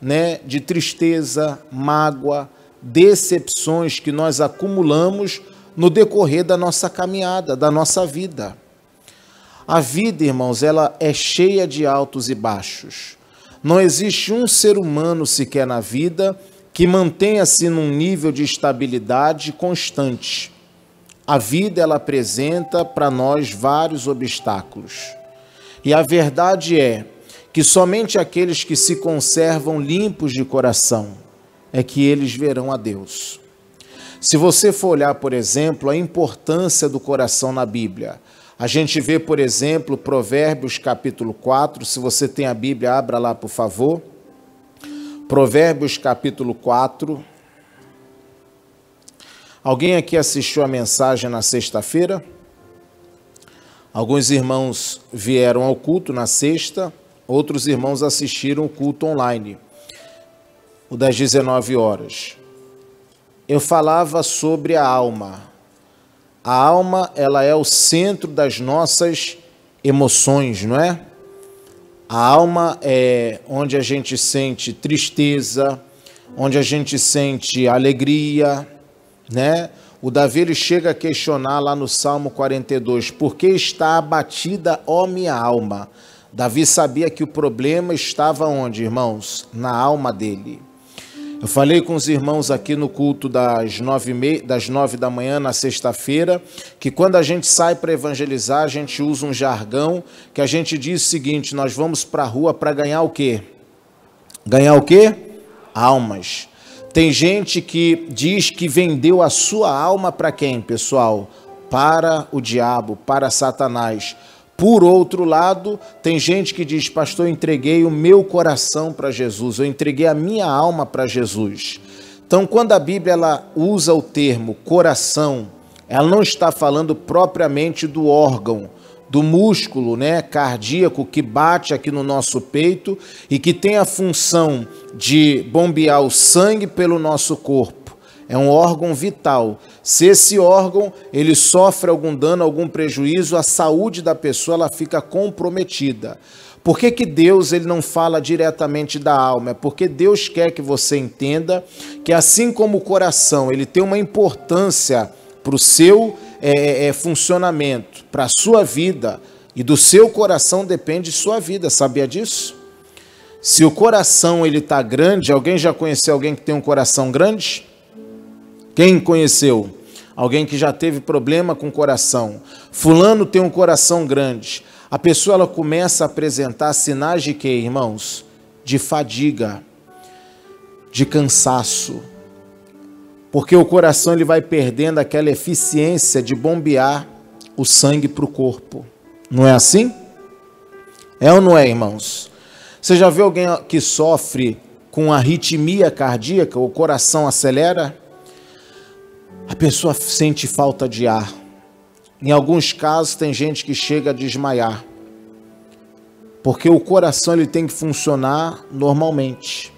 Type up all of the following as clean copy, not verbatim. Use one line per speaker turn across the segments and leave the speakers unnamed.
né, de tristeza, mágoa, decepções que nós acumulamos no decorrer da nossa caminhada, da nossa vida. A vida, irmãos, ela é cheia de altos e baixos. Não existe um ser humano sequer na vida que mantenha-se num nível de estabilidade constante. A vida, ela apresenta para nós vários obstáculos. E a verdade é que somente aqueles que se conservam limpos de coração é que eles verão a Deus. Se você for olhar, por exemplo, a importância do coração na Bíblia, a gente vê, por exemplo, Provérbios capítulo 4, se você tem a Bíblia, abra lá, por favor. Provérbios capítulo 4. Alguém aqui assistiu a mensagem na sexta-feira? Alguns irmãos vieram ao culto na sexta, outros irmãos assistiram o culto online, o das 19 horas. Eu falava sobre a alma. A alma, ela é o centro das nossas emoções, não é? A alma é onde a gente sente tristeza, onde a gente sente alegria, né? O Davi, ele chega a questionar lá no Salmo 42, por que está abatida, ó minha alma? Davi sabia que o problema estava onde, irmãos? Na alma dele. Eu falei com os irmãos aqui no culto das 9 da manhã, na sexta-feira, que quando a gente sai para evangelizar, a gente usa um jargão, que a gente diz o seguinte, nós vamos para a rua para ganhar o quê? Ganhar o quê? Almas. Tem gente que diz que vendeu a sua alma para quem, pessoal? Para o diabo, para Satanás. Por outro lado, tem gente que diz, pastor, eu entreguei o meu coração para Jesus, eu entreguei a minha alma para Jesus. Então, quando a Bíblia ela usa o termo coração, ela não está falando propriamente do órgão, do músculo, né, cardíaco que bate aqui no nosso peito e que tem a função de bombear o sangue pelo nosso corpo. É um órgão vital. Se esse órgão ele sofre algum dano, algum prejuízo, a saúde da pessoa ela fica comprometida. Por que que Deus ele não fala diretamente da alma? É porque Deus quer que você entenda que assim como o coração ele tem uma importância para o seu funcionamento, para a sua vida, e do seu coração depende sua vida, sabia disso? Se o coração ele está grande, alguém já conheceu alguém que tem um coração grande? Quem conheceu? Alguém que já teve problema com o coração. Fulano tem um coração grande. A pessoa ela começa a apresentar sinais de quê, irmãos? De fadiga, de cansaço. Porque o coração ele vai perdendo aquela eficiência de bombear o sangue para o corpo. Não é assim? É ou não é, irmãos? Você já viu alguém que sofre com arritmia cardíaca, o coração acelera? A pessoa sente falta de ar. Em alguns casos tem gente que chega a desmaiar. Porque o coração ele tem que funcionar normalmente.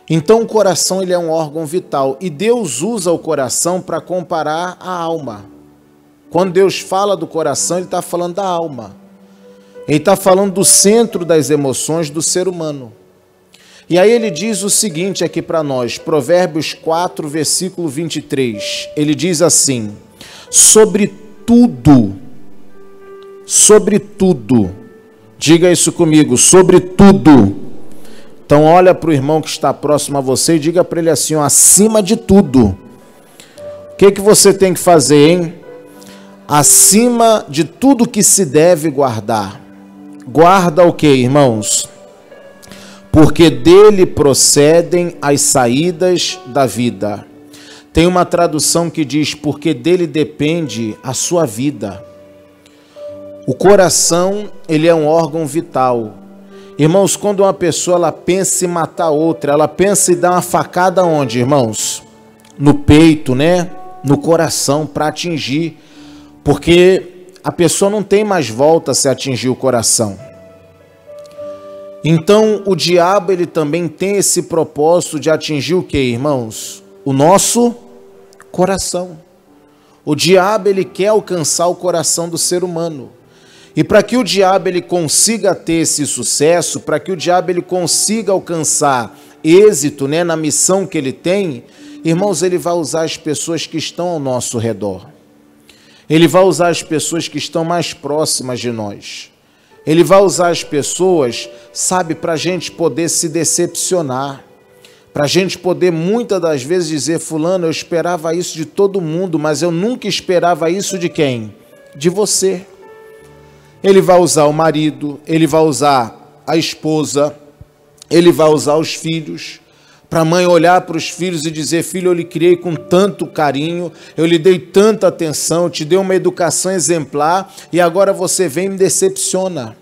Então o coração ele é um órgão vital. E Deus usa o coração para comparar a alma. Quando Deus fala do coração, ele está falando da alma. Ele está falando do centro das emoções do ser humano. E aí ele diz o seguinte aqui para nós, Provérbios 4, versículo 23. Ele diz assim, sobre tudo, diga isso comigo, sobre tudo. Então olha para o irmão que está próximo a você e diga para ele assim, ó, acima de tudo. O que você tem que fazer, hein? Acima de tudo que se deve guardar. Guarda o que, irmãos? Porque dele procedem as saídas da vida. Tem uma tradução que diz, porque dele depende a sua vida. O coração, ele é um órgão vital. Irmãos, quando uma pessoa ela pensa em matar outra, ela pensa em dar uma facada onde, irmãos? No peito, né? No coração, para atingir. Porque a pessoa não tem mais volta se atingir o coração. Então, o diabo, ele também tem esse propósito de atingir o que, irmãos? O nosso coração. O diabo, ele quer alcançar o coração do ser humano. E para que o diabo ele consiga ter esse sucesso, para que o diabo ele consiga alcançar êxito, né, na missão que ele tem, irmãos, ele vai usar as pessoas que estão ao nosso redor. Ele vai usar as pessoas que estão mais próximas de nós. Ele vai usar as pessoas, sabe, para a gente poder se decepcionar. Para a gente poder muitas das vezes dizer, fulano, eu esperava isso de todo mundo, mas eu nunca esperava isso de quem? De você. Ele vai usar o marido, ele vai usar a esposa, ele vai usar os filhos, para a mãe olhar para os filhos e dizer, filho, eu lhe criei com tanto carinho, eu lhe dei tanta atenção, eu te dei uma educação exemplar e agora você vem e me decepciona.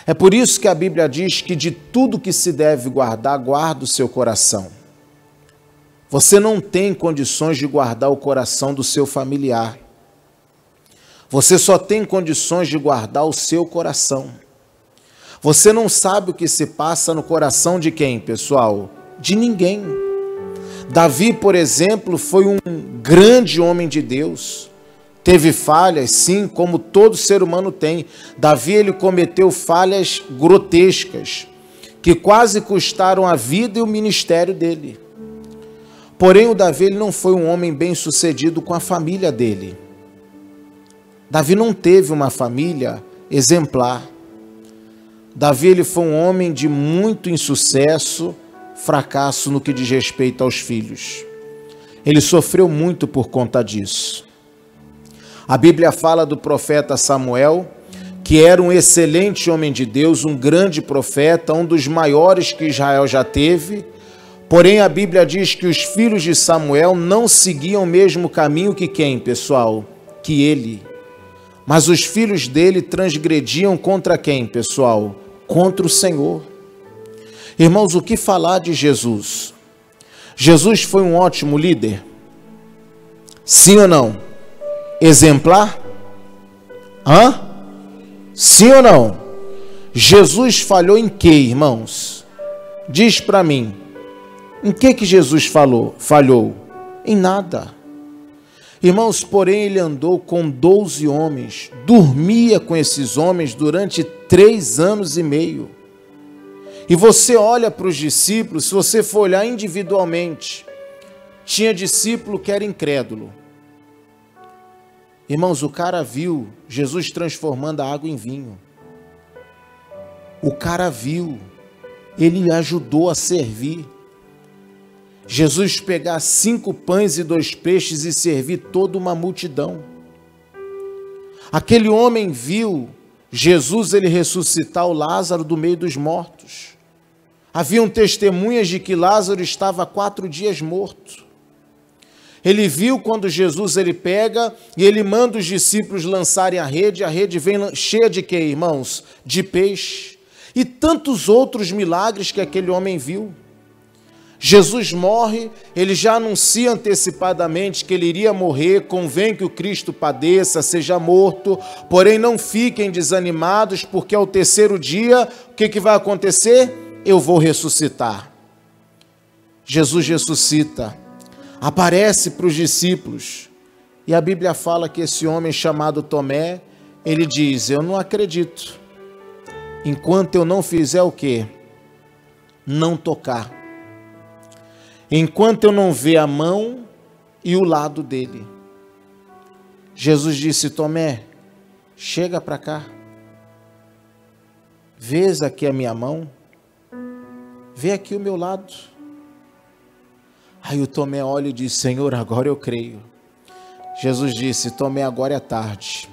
É por isso que a Bíblia diz que de tudo que se deve guardar, guarda o seu coração. Você não tem condições de guardar o coração do seu familiar. Você só tem condições de guardar o seu coração. Você não sabe o que se passa no coração de quem, pessoal? De ninguém. Davi, por exemplo, foi um grande homem de Deus. Teve falhas, sim, como todo ser humano tem. Davi, ele cometeu falhas grotescas, que quase custaram a vida e o ministério dele. Porém, o Davi, ele não foi um homem bem-sucedido com a família dele. Davi não teve uma família exemplar. Davi, ele foi um homem de muito insucesso, fracasso no que diz respeito aos filhos. Ele sofreu muito por conta disso. A Bíblia fala do profeta Samuel, que era um excelente homem de Deus, um grande profeta, um dos maiores que Israel já teve. Porém, a Bíblia diz que os filhos de Samuel não seguiam o mesmo caminho que quem, pessoal? Que ele. Mas os filhos dele transgrediam contra quem, pessoal? Contra o Senhor. Irmãos, o que falar de Jesus? Jesus foi um ótimo líder? Sim ou não? Exemplar? Sim ou não? Jesus falhou em quê, irmãos? Diz para mim. Em que Jesus falhou? Em nada. Irmãos, porém ele andou com 12 homens, dormia com esses homens durante 3 anos e meio. E você olha para os discípulos, se você for olhar individualmente, tinha discípulo que era incrédulo. Irmãos, o cara viu Jesus transformando a água em vinho. O cara viu, ele ajudou a servir. Jesus pegar 5 pães e 2 peixes e servir toda uma multidão. Aquele homem viu Jesus ele ressuscitar o Lázaro do meio dos mortos. Haviam testemunhas de que Lázaro estava há 4 dias morto. Ele viu quando Jesus ele pega e ele manda os discípulos lançarem a rede vem cheia de quê, irmãos? De peixe. E tantos outros milagres que aquele homem viu. Jesus morre, ele já anuncia antecipadamente que ele iria morrer, convém que o Cristo padeça, seja morto, porém não fiquem desanimados, porque ao 3º dia, o que vai acontecer? Eu vou ressuscitar. Jesus ressuscita, aparece para os discípulos, e a Bíblia fala que esse homem chamado Tomé, ele diz, eu não acredito, enquanto eu não fizer o quê? Não tocar. Enquanto eu não ver a mão e o lado dele. Jesus disse, Tomé, chega para cá. Vês aqui a minha mão? Vê aqui o meu lado. Aí o Tomé olha e diz, Senhor, agora eu creio. Jesus disse, Tomé, agora é tarde.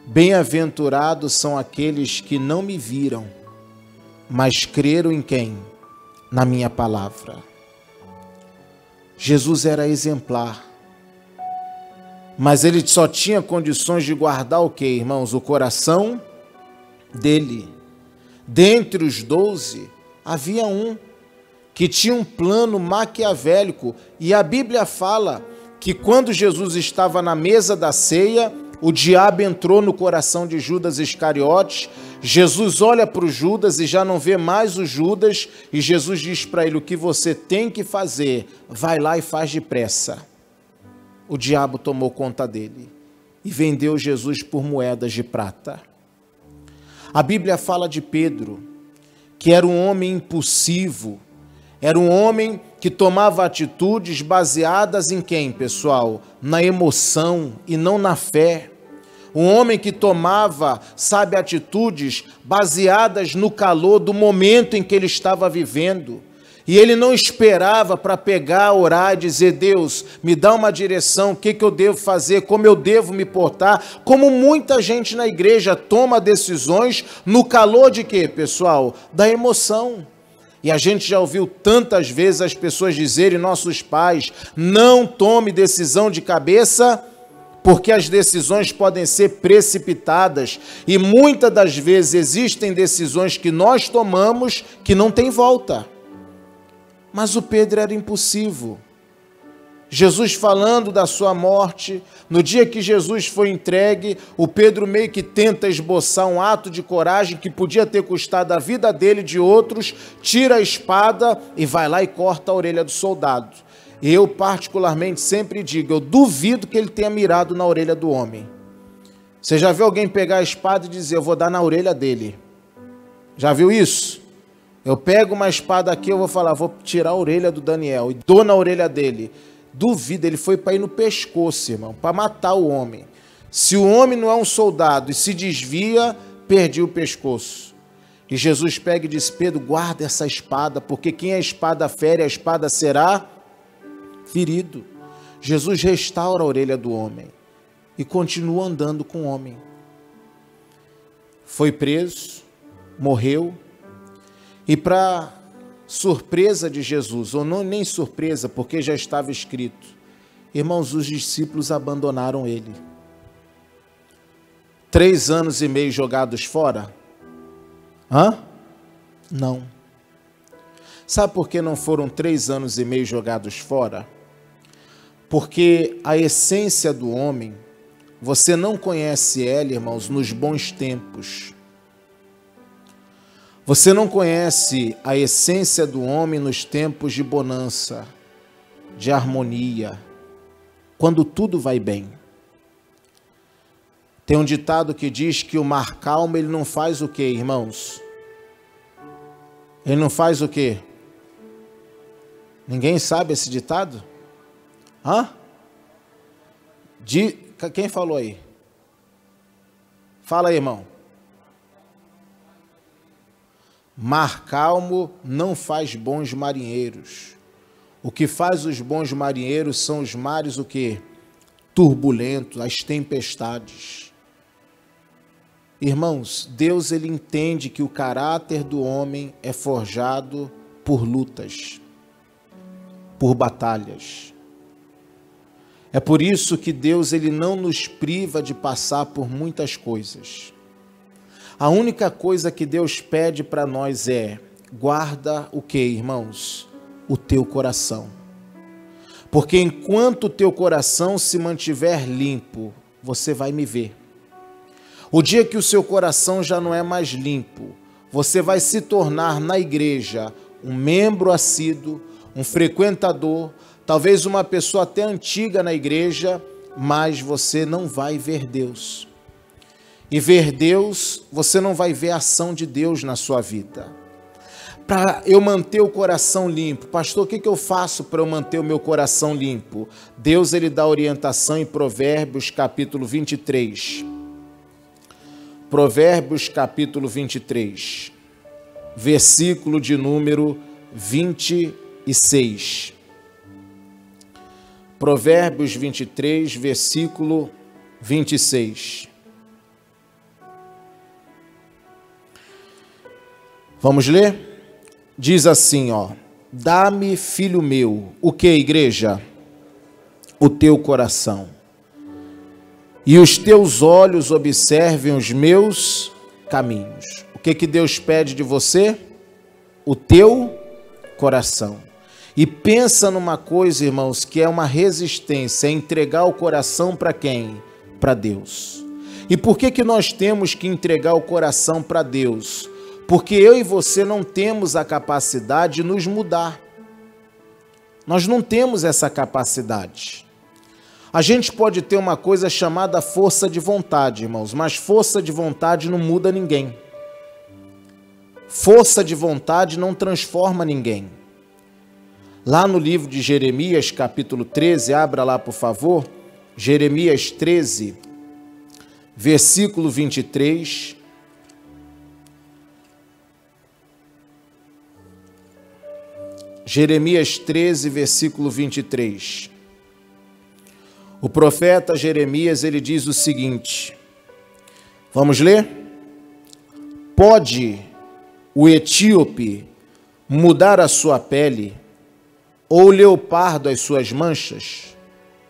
Bem-aventurados são aqueles que não me viram, mas creram em quem? Na minha palavra. Jesus era exemplar, mas ele só tinha condições de guardar o quê, irmãos? O coração dele. Dentre os 12, havia um que tinha um plano maquiavélico, e a Bíblia fala que quando Jesus estava na mesa da ceia, o diabo entrou no coração de Judas Iscariotes. Jesus olha para o Judas e já não vê mais o Judas, e Jesus diz para ele, o que você tem que fazer, vai lá e faz depressa. O diabo tomou conta dele. e vendeu Jesus por moedas de prata. A Bíblia fala de Pedro, que era um homem impulsivo, era um homem que tomava atitudes baseadas em quem, pessoal? Na emoção e não na fé. Um homem que tomava, sabe, atitudes baseadas no calor do momento em que ele estava vivendo. E ele não esperava para pegar, orar e dizer: Deus, me dá uma direção, o que eu devo fazer, como eu devo me portar. Como muita gente na igreja toma decisões no calor de quê, pessoal? Da emoção. E a gente já ouviu tantas vezes as pessoas dizerem, nossos pais: não tome decisão de cabeça, porque as decisões podem ser precipitadas. E muitas das vezes existem decisões que nós tomamos que não tem volta. Mas o Pedro era impulsivo. Jesus falando da sua morte, no dia que Jesus foi entregue, o Pedro meio que tenta esboçar um ato de coragem que podia ter custado a vida dele e de outros, tira a espada e vai lá e corta a orelha do soldado. Eu particularmente sempre digo, eu duvido que ele tenha mirado na orelha do homem. Você já viu alguém pegar a espada e dizer: eu vou dar na orelha dele? Já viu isso? Eu pego uma espada aqui, eu vou falar: vou tirar a orelha do Daniel e dou na orelha dele. Duvido, ele foi para ir no pescoço, irmão, para matar o homem. Se o homem não é um soldado e se desvia, perdi o pescoço. E Jesus pega e diz: Pedro, guarda essa espada, porque quem a espada fere, a espada será ferido. Jesus restaura a orelha do homem e continua andando com o homem. Foi preso, morreu. E para surpresa de Jesus, ou não nem surpresa, porque já estava escrito, irmãos, os discípulos abandonaram ele. 3 anos e meio jogados fora? Não. Sabe por que não foram 3 anos e meio jogados fora? Porque a essência do homem, você não conhece ela, irmãos, nos bons tempos. Você não conhece a essência do homem nos tempos de bonança, de harmonia, quando tudo vai bem. Tem um ditado que diz que o mar calmo, ele não faz o quê, irmãos? Ele não faz o quê? Ninguém sabe esse ditado? Quem falou aí? Fala aí, irmão. Mar calmo não faz bons marinheiros. O que faz os bons marinheiros são os mares o quê? Turbulentos, as tempestades. Irmãos, Deus ele entende que o caráter do homem é forjado por lutas, por batalhas. É por isso que Deus ele não nos priva de passar por muitas coisas. A única coisa que Deus pede para nós é: guarda o que, irmãos? O teu coração. Porque enquanto o teu coração se mantiver limpo, você vai me ver. O dia que o seu coração já não é mais limpo, você vai se tornar na igreja um membro assíduo, um frequentador, talvez uma pessoa até antiga na igreja, mas você não vai ver Deus. E ver Deus, você não vai ver a ação de Deus na sua vida. Para eu manter o coração limpo, pastor, o que eu faço para eu manter o meu coração limpo? Deus ele dá orientação em Provérbios capítulo 23. Provérbios capítulo 23, versículo de número 26. Provérbios 23, versículo 26. Vamos ler? Diz assim, dá-me, filho meu, o que, igreja? O teu coração. E os teus olhos observem os meus caminhos. O que Deus pede de você? O teu coração. E pensa numa coisa, irmãos, que é uma resistência, é entregar o coração para quem? Para Deus. E por que nós temos que entregar o coração para Deus? Porque eu e você não temos a capacidade de nos mudar. Nós não temos essa capacidade. A gente pode ter uma coisa chamada força de vontade, irmãos, mas força de vontade não muda ninguém. Força de vontade não transforma ninguém. Lá no livro de Jeremias, capítulo 13, abra lá, por favor, Jeremias 13, versículo 23. Jeremias 13, versículo 23. O profeta Jeremias, ele diz o seguinte, vamos ler? Pode o etíope mudar a sua pele, ou o leopardo as suas manchas?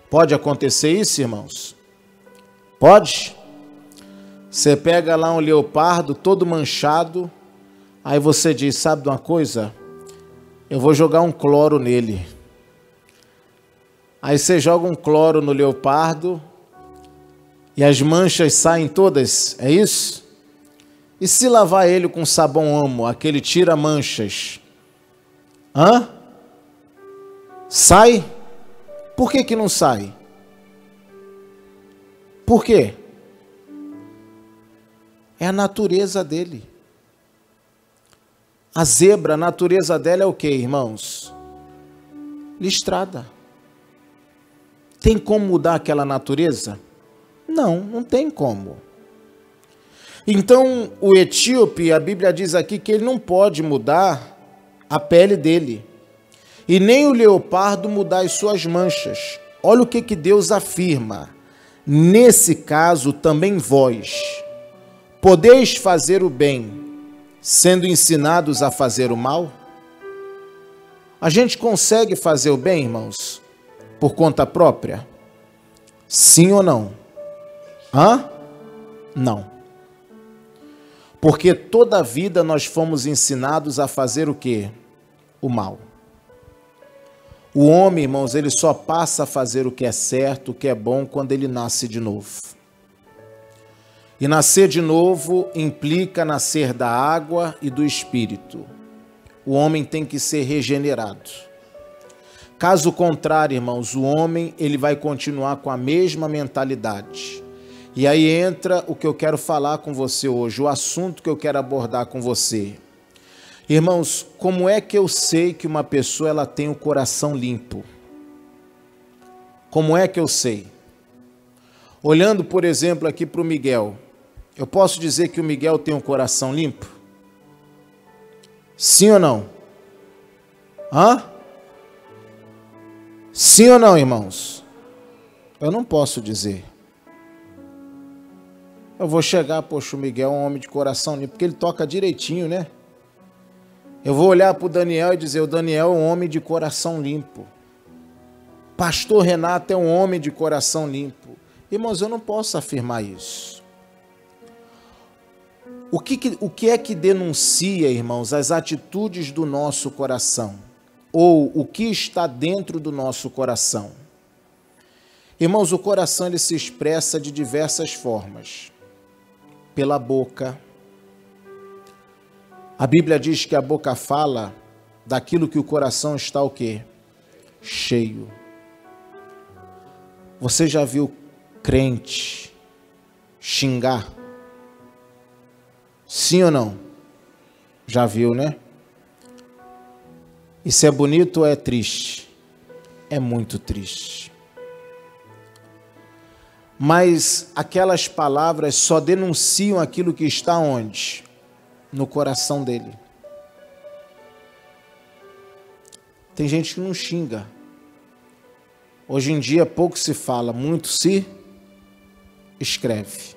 Pode acontecer isso, irmãos? Pode? Você pega lá um leopardo todo manchado, aí você diz, sabe de uma coisa? Eu vou jogar um cloro nele. Aí você joga um cloro no leopardo e as manchas saem todas, é isso? E se lavar ele com sabão Omo, aquele tira manchas? Hã? Sai? Por que que não sai? Por quê? É a natureza dele. A zebra, a natureza dela é o quê, irmãos? Listrada. Tem como mudar aquela natureza? Não, não tem como. Então, o etíope, a Bíblia diz aqui que ele não pode mudar a pele dele. E nem o leopardo mudar as suas manchas. Olha o que Deus afirma. Nesse caso, também vós podeis fazer o bem, sendo ensinados a fazer o mal? A gente consegue fazer o bem, irmãos, por conta própria? Sim ou não? Hã? Não. Porque toda a vida nós fomos ensinados a fazer o quê? O mal. O homem, irmãos, ele só passa a fazer o que é certo, o que é bom, quando ele nasce de novo. E nascer de novo implica nascer da água e do Espírito. O homem tem que ser regenerado. Caso contrário, irmãos, o homem ele vai continuar com a mesma mentalidade. E aí entra o que eu quero falar com você hoje, o assunto que eu quero abordar com você. Irmãos, como é que eu sei que uma pessoa ela tem o coração limpo? Como é que eu sei? Olhando, por exemplo, aqui para o Miguel, eu posso dizer que o Miguel tem um coração limpo? Sim ou não? Hã? Sim ou não, irmãos? Eu não posso dizer. Eu vou chegar, poxa, o Miguel é um homem de coração limpo, porque ele toca direitinho, né? Eu vou olhar para o Daniel e dizer, o Daniel é um homem de coração limpo. Pastor Renato é um homem de coração limpo. Irmãos, eu não posso afirmar isso. O que é que denuncia, irmãos, as atitudes do nosso coração? Ou o que está dentro do nosso coração? Irmãos, o coração ele se expressa de diversas formas. Pela boca. A Bíblia diz que a boca fala daquilo que o coração está o quê? Cheio. Você já viu crente xingar? Sim ou não? Já viu, né? Isso é bonito ou é triste? É muito triste. Mas aquelas palavras só denunciam aquilo que está onde? No coração dele. Tem gente que não xinga. Hoje em dia pouco se fala, muito se escreve.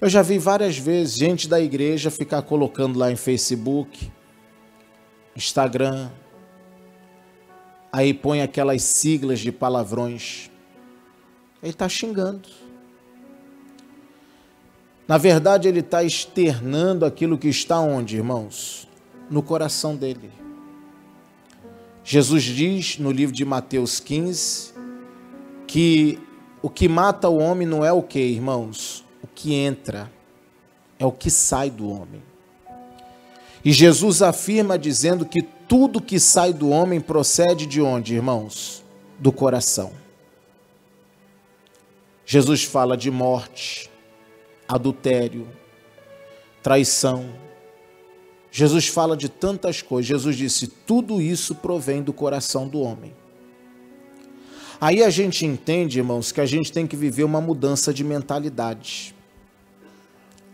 Eu já vi várias vezes gente da igreja ficar colocando lá em Facebook, Instagram, aí põe aquelas siglas de palavrões. Ele está xingando. Na verdade, ele está externando aquilo que está onde, irmãos? No coração dele. Jesus diz no livro de Mateus 15 que o que mata o homem não é o que, irmãos? O que entra, é o que sai do homem. E Jesus afirma dizendo que tudo que sai do homem procede de onde, irmãos? Do coração. Jesus fala de morte, adultério, traição. Jesus fala de tantas coisas. Jesus disse, tudo isso provém do coração do homem. Aí a gente entende, irmãos, que a gente tem que viver uma mudança de mentalidade.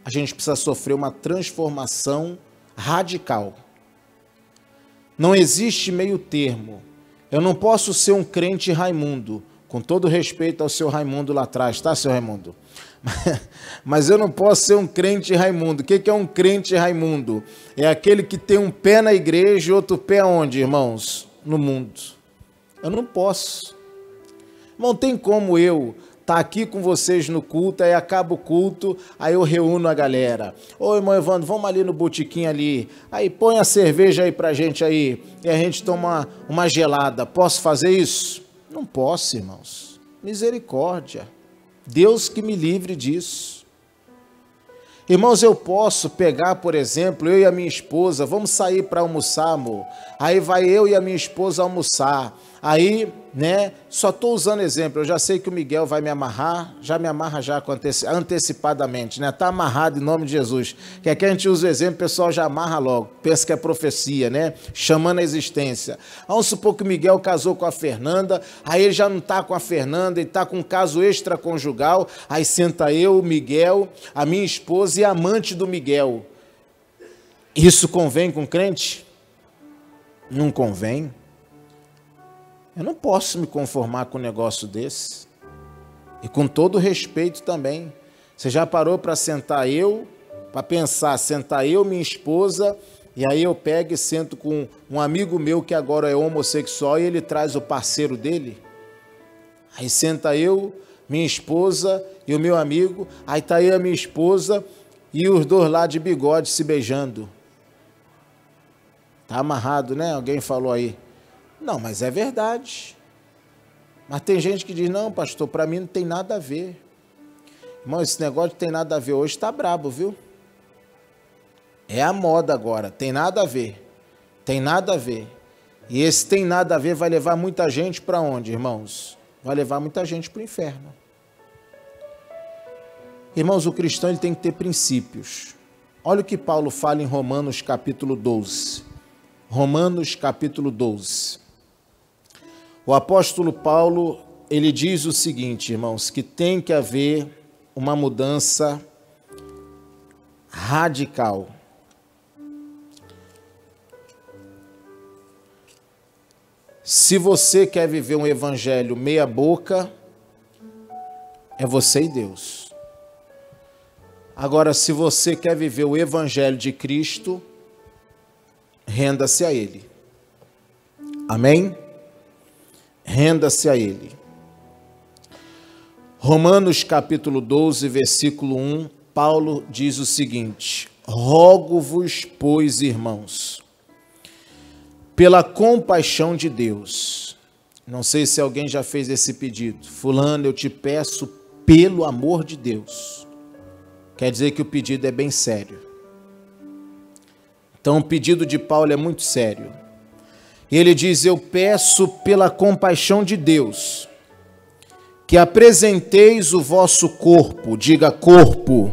A gente precisa sofrer uma transformação radical. Não existe meio termo. Eu não posso ser um crente Raimundo, com todo respeito ao seu Raimundo lá atrás, tá, seu Raimundo? Mas eu não posso ser um crente Raimundo. O que é um crente Raimundo? É aquele que tem um pé na igreja e outro pé onde, irmãos? No mundo. Eu não posso. Não tem como eu estar aqui com vocês no culto, aí acaba o culto, aí eu reúno a galera. Ô, irmão Evandro, vamos ali no botequim ali. Aí põe a cerveja aí pra gente aí, e a gente toma uma gelada. Posso fazer isso? Não posso, irmãos. Misericórdia. Deus que me livre disso. Irmãos, eu posso pegar, por exemplo, eu e a minha esposa, vamos sair para almoçar, amor. Aí vai eu e a minha esposa almoçar. Aí, né, só estou usando exemplo, eu já sei que o Miguel vai me amarrar, já me amarra já antecipadamente, né? Está amarrado em nome de Jesus. Que aqui a gente usa o exemplo, o pessoal já amarra logo, pensa que é profecia, né? Chamando a existência. Vamos supor que o Miguel casou com a Fernanda, aí ele já não está com a Fernanda, ele está com um caso extraconjugal, aí senta eu, o Miguel, a minha esposa e a amante do Miguel. Isso convém com crente? Não convém. Eu não posso me conformar com um negócio desse. E com todo respeito também. Você já parou para sentar para pensar, sentar eu, minha esposa, e aí eu pego e sento com um amigo meu que agora é homossexual e ele traz o parceiro dele? Aí senta eu, minha esposa e o meu amigo, aí tá aí a minha esposa e os dois lá de bigode se beijando. Tá amarrado, né? Alguém falou aí. Não, mas é verdade. Mas tem gente que diz, não, pastor, para mim não tem nada a ver. Irmão, esse negócio não tem nada a ver hoje, está brabo, viu? É a moda agora, tem nada a ver. Tem nada a ver. E esse tem nada a ver vai levar muita gente para onde, irmãos? Vai levar muita gente para o inferno. Irmãos, o cristão ele tem que ter princípios. Olha o que Paulo fala em Romanos capítulo 12. Romanos capítulo 12. O apóstolo Paulo, ele diz o seguinte, irmãos, que tem que haver uma mudança radical. Se você quer viver um evangelho meia boca, é você e Deus. Agora, se você quer viver o evangelho de Cristo, renda-se a Ele. Amém? Renda-se a Ele. Romanos capítulo 12, versículo 1, Paulo diz o seguinte: rogo-vos, pois, irmãos, pela compaixão de Deus. Não sei se alguém já fez esse pedido. Fulano, eu te peço pelo amor de Deus. Quer dizer que o pedido é bem sério. Então o pedido de Paulo é muito sério. Ele diz, eu peço pela compaixão de Deus, que apresenteis o vosso corpo, diga corpo.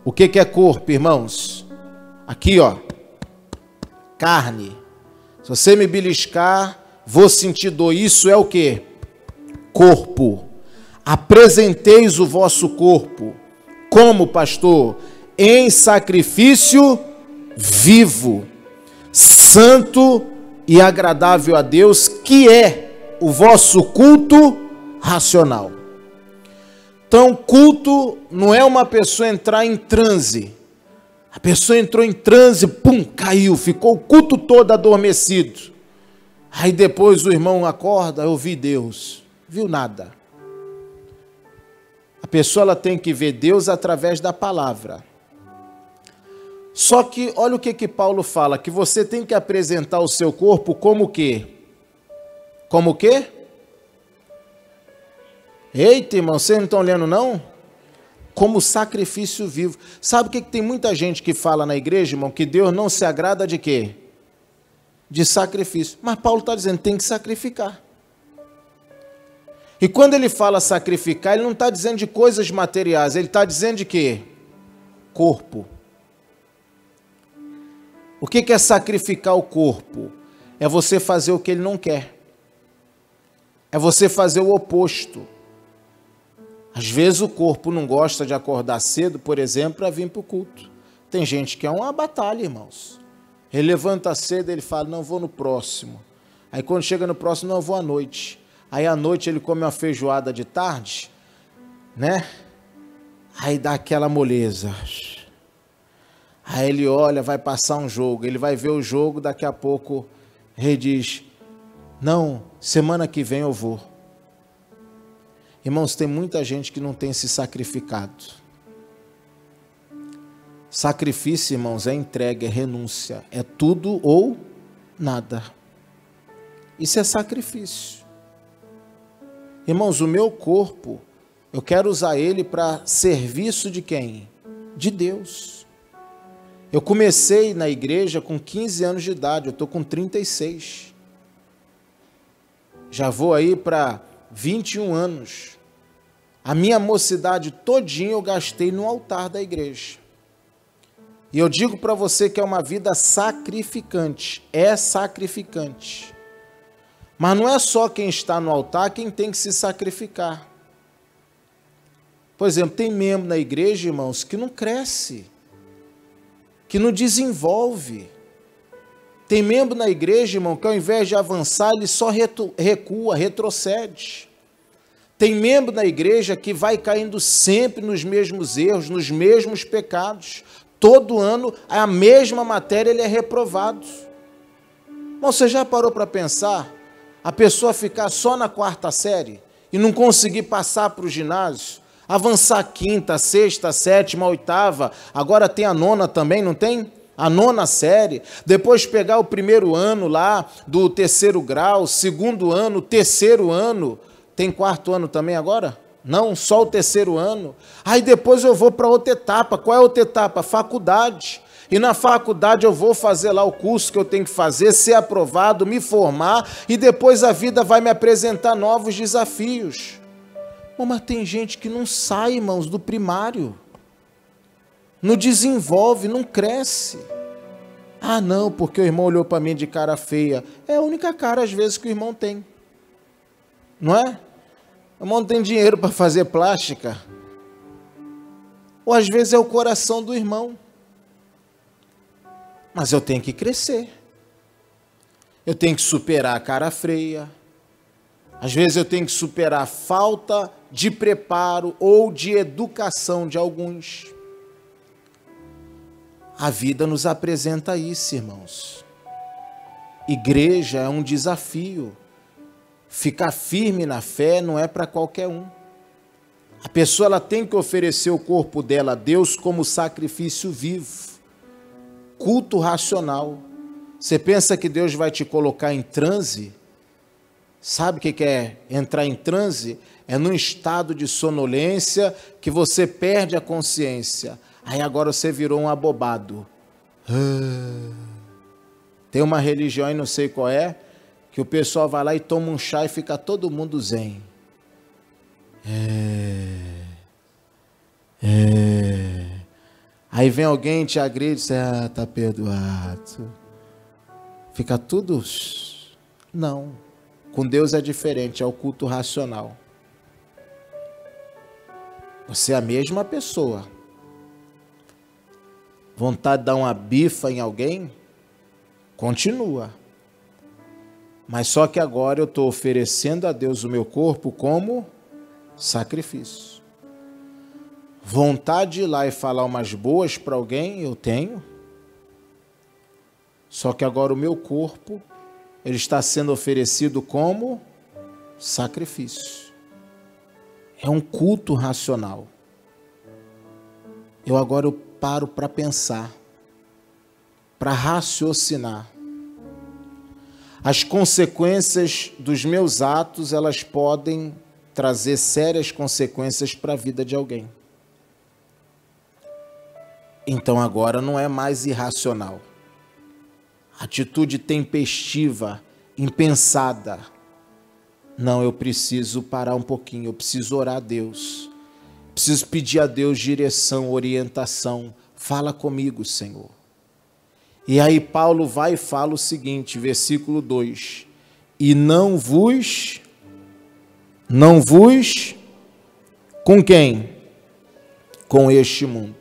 O que é corpo, irmãos? Aqui, ó, carne. Se você me beliscar, vou sentir dor. Isso é o que? Corpo. Apresenteis o vosso corpo. Como, pastor? Em sacrifício vivo, santo e agradável a Deus, que é o vosso culto racional. Então, culto não é uma pessoa entrar em transe. A pessoa entrou em transe, pum, caiu, ficou o culto todo adormecido. Aí depois o irmão acorda, eu vi Deus. Viu nada. A pessoa ela tem que ver Deus através da palavra. Só que, olha o que Paulo fala, que você tem que apresentar o seu corpo como o quê? Como o quê? Eita, irmão, vocês não estão lendo não? Como sacrifício vivo. Sabe o que tem muita gente que fala na igreja, irmão, que Deus não se agrada de quê? De sacrifício. Mas Paulo está dizendo, tem que sacrificar. E quando ele fala sacrificar, ele não está dizendo de coisas materiais, ele está dizendo de quê? Corpo. O que é sacrificar o corpo? É você fazer o que ele não quer. É você fazer o oposto. Às vezes o corpo não gosta de acordar cedo, por exemplo, para vir para o culto. Tem gente que é uma batalha, irmãos. Ele levanta cedo, ele fala, não, vou no próximo. Aí quando chega no próximo, não, vou à noite. Aí à noite ele come uma feijoada de tarde, né? Aí dá aquela moleza. Aí ele olha, vai passar um jogo, ele vai ver o jogo, daqui a pouco ele diz, não, semana que vem eu vou. Irmãos, tem muita gente que não tem se sacrificado. Sacrifício, irmãos, é entrega, é renúncia, é tudo ou nada. Isso é sacrifício. Irmãos, o meu corpo, eu quero usar ele para serviço de quem? De Deus. Eu comecei na igreja com 15 anos de idade, eu estou com 36. Já vou aí para 21 anos. A minha mocidade todinha eu gastei no altar da igreja. E eu digo para você que é uma vida sacrificante, é sacrificante. Mas não é só quem está no altar quem tem que se sacrificar. Por exemplo, tem membro na igreja, irmãos, que não cresce, que não desenvolve. Tem membro na igreja, irmão, que ao invés de avançar, ele só recua, retrocede. Tem membro na igreja que vai caindo sempre nos mesmos erros, nos mesmos pecados. Todo ano, a mesma matéria, ele é reprovado. Bom, você já parou para pensar? A pessoa ficar só na 4ª série e não conseguir passar para o ginásio, avançar 5ª, 6ª, 7ª, 8ª, agora tem a 9ª também, não tem? A 9ª série, depois pegar o 1º ano lá do 3º grau, 2º ano, 3º ano, tem 4º ano também agora? Não, só o 3º ano. Aí depois eu vou para outra etapa. Qual é a outra etapa? Faculdade. E na faculdade eu vou fazer lá o curso que eu tenho que fazer, ser aprovado, me formar, e depois a vida vai me apresentar novos desafios. Bom, mas tem gente que não sai, irmãos, do primário. Não desenvolve, não cresce. Ah, não, porque o irmão olhou para mim de cara feia. É a única cara, às vezes, que o irmão tem. Não é? O irmão não tem dinheiro para fazer plástica. Ou às vezes é o coração do irmão. Mas eu tenho que crescer. Eu tenho que superar a cara feia. Às vezes eu tenho que superar a falta de preparo ou de educação de alguns. A vida nos apresenta isso, irmãos. Igreja é um desafio. Ficar firme na fé não é para qualquer um. A pessoa ela tem que oferecer o corpo dela a Deus como sacrifício vivo. Culto racional. Você pensa que Deus vai te colocar em transe? Sabe o que é entrar em transe? É num estado de sonolência que você perde a consciência. Aí agora você virou um abobado. Tem uma religião aí, não sei qual é, que o pessoal vai lá e toma um chá e fica todo mundo zen. Aí vem alguém e te agride e diz, tá perdoado. Fica tudo... Não. Com Deus é diferente, é o culto racional. Você é a mesma pessoa. Vontade de dar uma bifa em alguém? Continua. Mas só que agora eu estou oferecendo a Deus o meu corpo como sacrifício. Vontade de ir lá e falar umas boas para alguém, eu tenho. Só que agora o meu corpo, ele está sendo oferecido como sacrifício. É um culto racional. Agora eu paro para pensar, para raciocinar. As consequências dos meus atos, elas podem trazer sérias consequências para a vida de alguém. Então agora não é mais irracional. Atitude tempestiva, impensada. Não, eu preciso parar um pouquinho, eu preciso orar a Deus. Preciso pedir a Deus direção, orientação. Fala comigo, Senhor. E aí Paulo vai e fala o seguinte, versículo 2. E não vos, com quem? Com este mundo.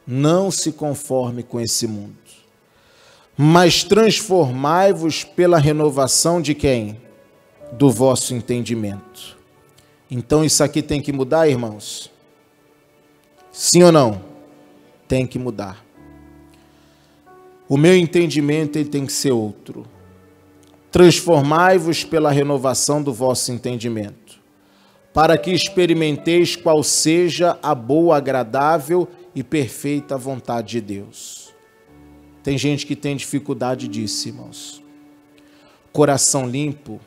Não se conforme com esse mundo. Mas transformai-vos pela renovação de quem? Do vosso entendimento. Então isso aqui tem que mudar, irmãos? Sim ou não? Tem que mudar. O meu entendimento ele tem que ser outro. Transformai-vos pela renovação do vosso entendimento, para que experimenteis qual seja a boa, agradável e perfeita vontade de Deus. Tem gente que tem dificuldade disso, irmãos. Coração limpo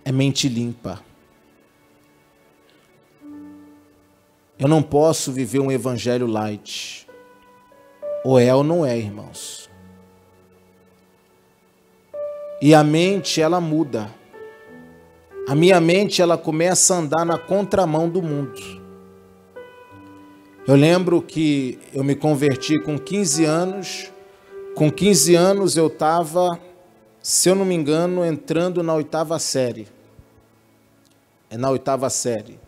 é mente limpa. Eu não posso viver um evangelho light. Ou é ou não é, irmãos. E a mente, ela muda. A minha mente, ela começa a andar na contramão do mundo. Eu lembro que eu me converti com 15 anos. Com 15 anos eu estava, se eu não me engano, entrando na 8ª série. É na 8ª série.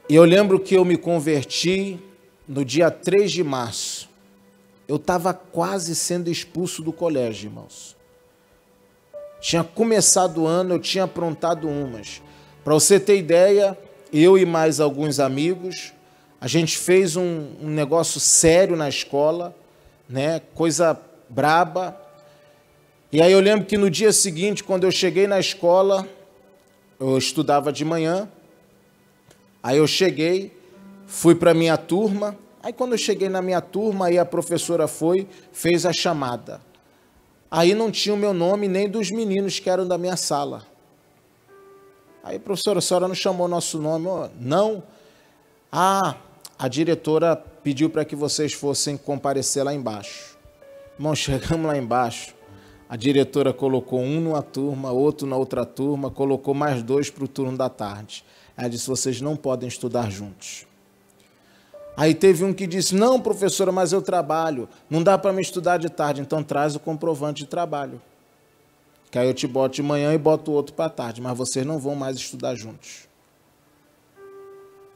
E eu lembro que eu me converti no dia 3 de março. Eu estava quase sendo expulso do colégio, irmãos. Tinha começado o ano, eu tinha aprontado umas. Para você ter ideia, eu e mais alguns amigos, a gente fez um negócio sério na escola, né? Coisa braba. E aí eu lembro que no dia seguinte, quando eu cheguei na escola, eu estudava de manhã, aí eu cheguei, fui para a minha turma. Aí quando eu cheguei na minha turma, aí a professora fez a chamada. Aí não tinha o meu nome nem dos meninos que eram da minha sala. Aí, professora, a senhora não chamou nosso nome? Não. Ah, a diretora pediu para que vocês fossem comparecer lá embaixo. Irmão, chegamos lá embaixo, a diretora colocou um numa turma, outro na outra turma, colocou mais 2 para o turno da tarde. Ela disse, vocês não podem estudar juntos. Aí teve um que disse, não, professora, mas eu trabalho, não dá para me estudar de tarde, então traz o comprovante de trabalho. Que aí eu te boto de manhã e boto o outro para tarde, mas vocês não vão mais estudar juntos.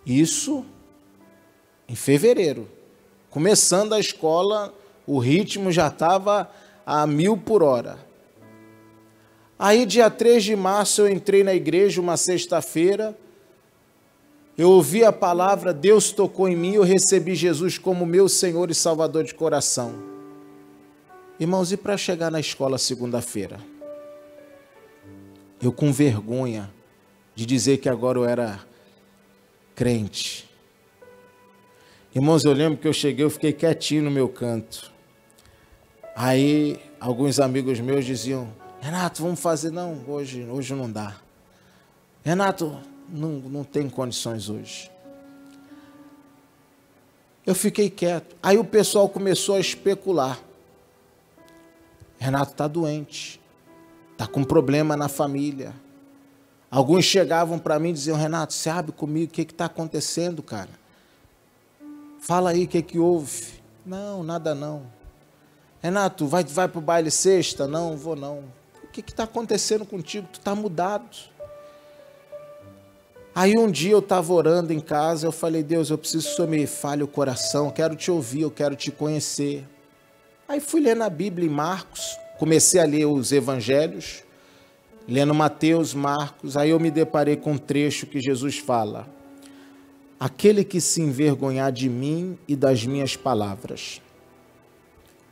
Isso em fevereiro. Começando a escola, o ritmo já estava a 1000 por hora. Aí dia 3 de março eu entrei na igreja uma sexta-feira, eu ouvi a palavra, Deus tocou em mim, eu recebi Jesus como meu Senhor e Salvador de coração. Irmãos, e para chegar na escola segunda-feira? Eu com vergonha de dizer que agora eu era crente. Irmãos, eu lembro que eu cheguei, eu fiquei quietinho no meu canto. Aí alguns amigos meus diziam, Renato, vamos fazer? Não, hoje não dá. Renato, não tem condições hoje. Eu fiquei quieto. Aí o pessoal começou a especular. Renato está doente. Está com problema na família. Alguns chegavam para mim e diziam, Renato, você abre comigo, o que está acontecendo, cara? Fala aí, o que houve? Não, nada não. Renato, vai para o baile sexta? Não, vou não. O que está acontecendo contigo? Tu está mudado. Aí um dia eu estava orando em casa, eu falei, Deus, eu preciso que o Senhor me fale o coração, eu quero te ouvir, eu quero te conhecer. Aí fui lendo a Bíblia em Marcos, comecei a ler os evangelhos, lendo Mateus, Marcos, aí eu me deparei com um trecho que Jesus fala, aquele que se envergonhar de mim e das minhas palavras,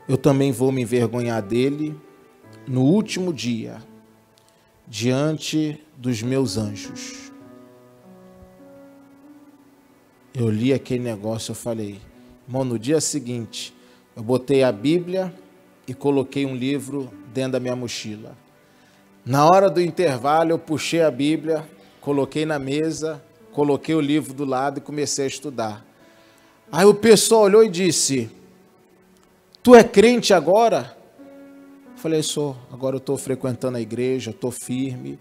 eu também vou me envergonhar dele no último dia, diante dos meus anjos. Eu li aquele negócio, eu falei, irmão, no dia seguinte, eu botei a Bíblia e coloquei um livro dentro da minha mochila. Na hora do intervalo, eu puxei a Bíblia, coloquei na mesa, coloquei o livro do lado e comecei a estudar. Aí o pessoal olhou e disse, tu é crente agora? Falei, agora eu estou frequentando a igreja, estou firme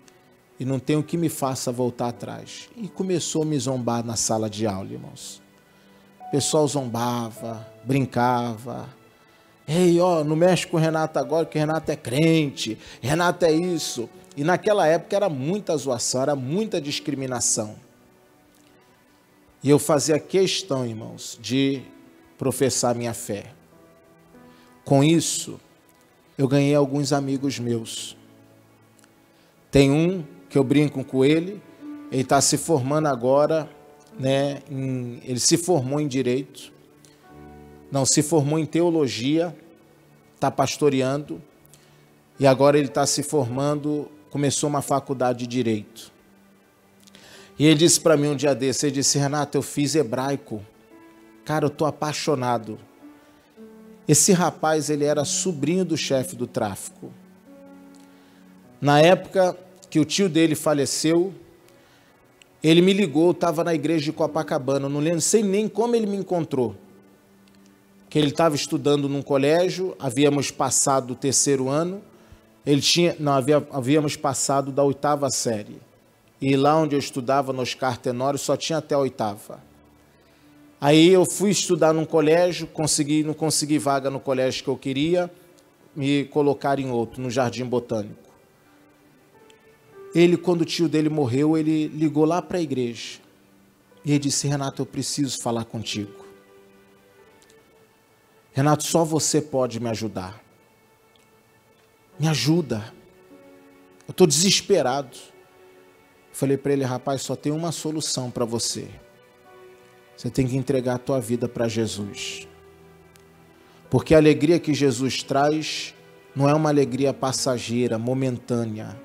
e não tenho o que me faça voltar atrás. E começou a me zombar na sala de aula, irmãos. O pessoal zombava, brincava. Ei, não mexe com o Renato agora, que o Renato é crente, Renato é isso. E naquela época era muita zoação, era muita discriminação. E eu fazia questão, irmãos, de professar minha fé. Com isso, eu ganhei alguns amigos meus. Tem um que eu brinco com ele está se formando agora, né? Ele se formou em direito, não, se formou em teologia, está pastoreando, e agora ele está se formando, começou uma faculdade de direito. E ele disse para mim um dia desse, ele disse, Renato, eu fiz hebraico, cara, eu estou apaixonado. Esse rapaz, ele era sobrinho do chefe do tráfico. Na época que o tio dele faleceu, ele me ligou, eu estava na igreja de Copacabana, não sei nem como ele me encontrou. Que ele estava estudando num colégio, havíamos passado o 3º ano, havíamos passado da 8ª série. E lá onde eu estudava, no Oscar Tenório, só tinha até a 8ª. Aí eu fui estudar num colégio, não consegui vaga no colégio que eu queria, me colocaram em outro, no Jardim Botânico. Ele, quando o tio dele morreu, ele ligou lá para a igreja. E ele disse, Renato, eu preciso falar contigo. Renato, só você pode me ajudar. Me ajuda. Eu estou desesperado. Falei para ele, rapaz, só tem uma solução para você. Você tem que entregar a tua vida para Jesus. Porque a alegria que Jesus traz não é uma alegria passageira, momentânea.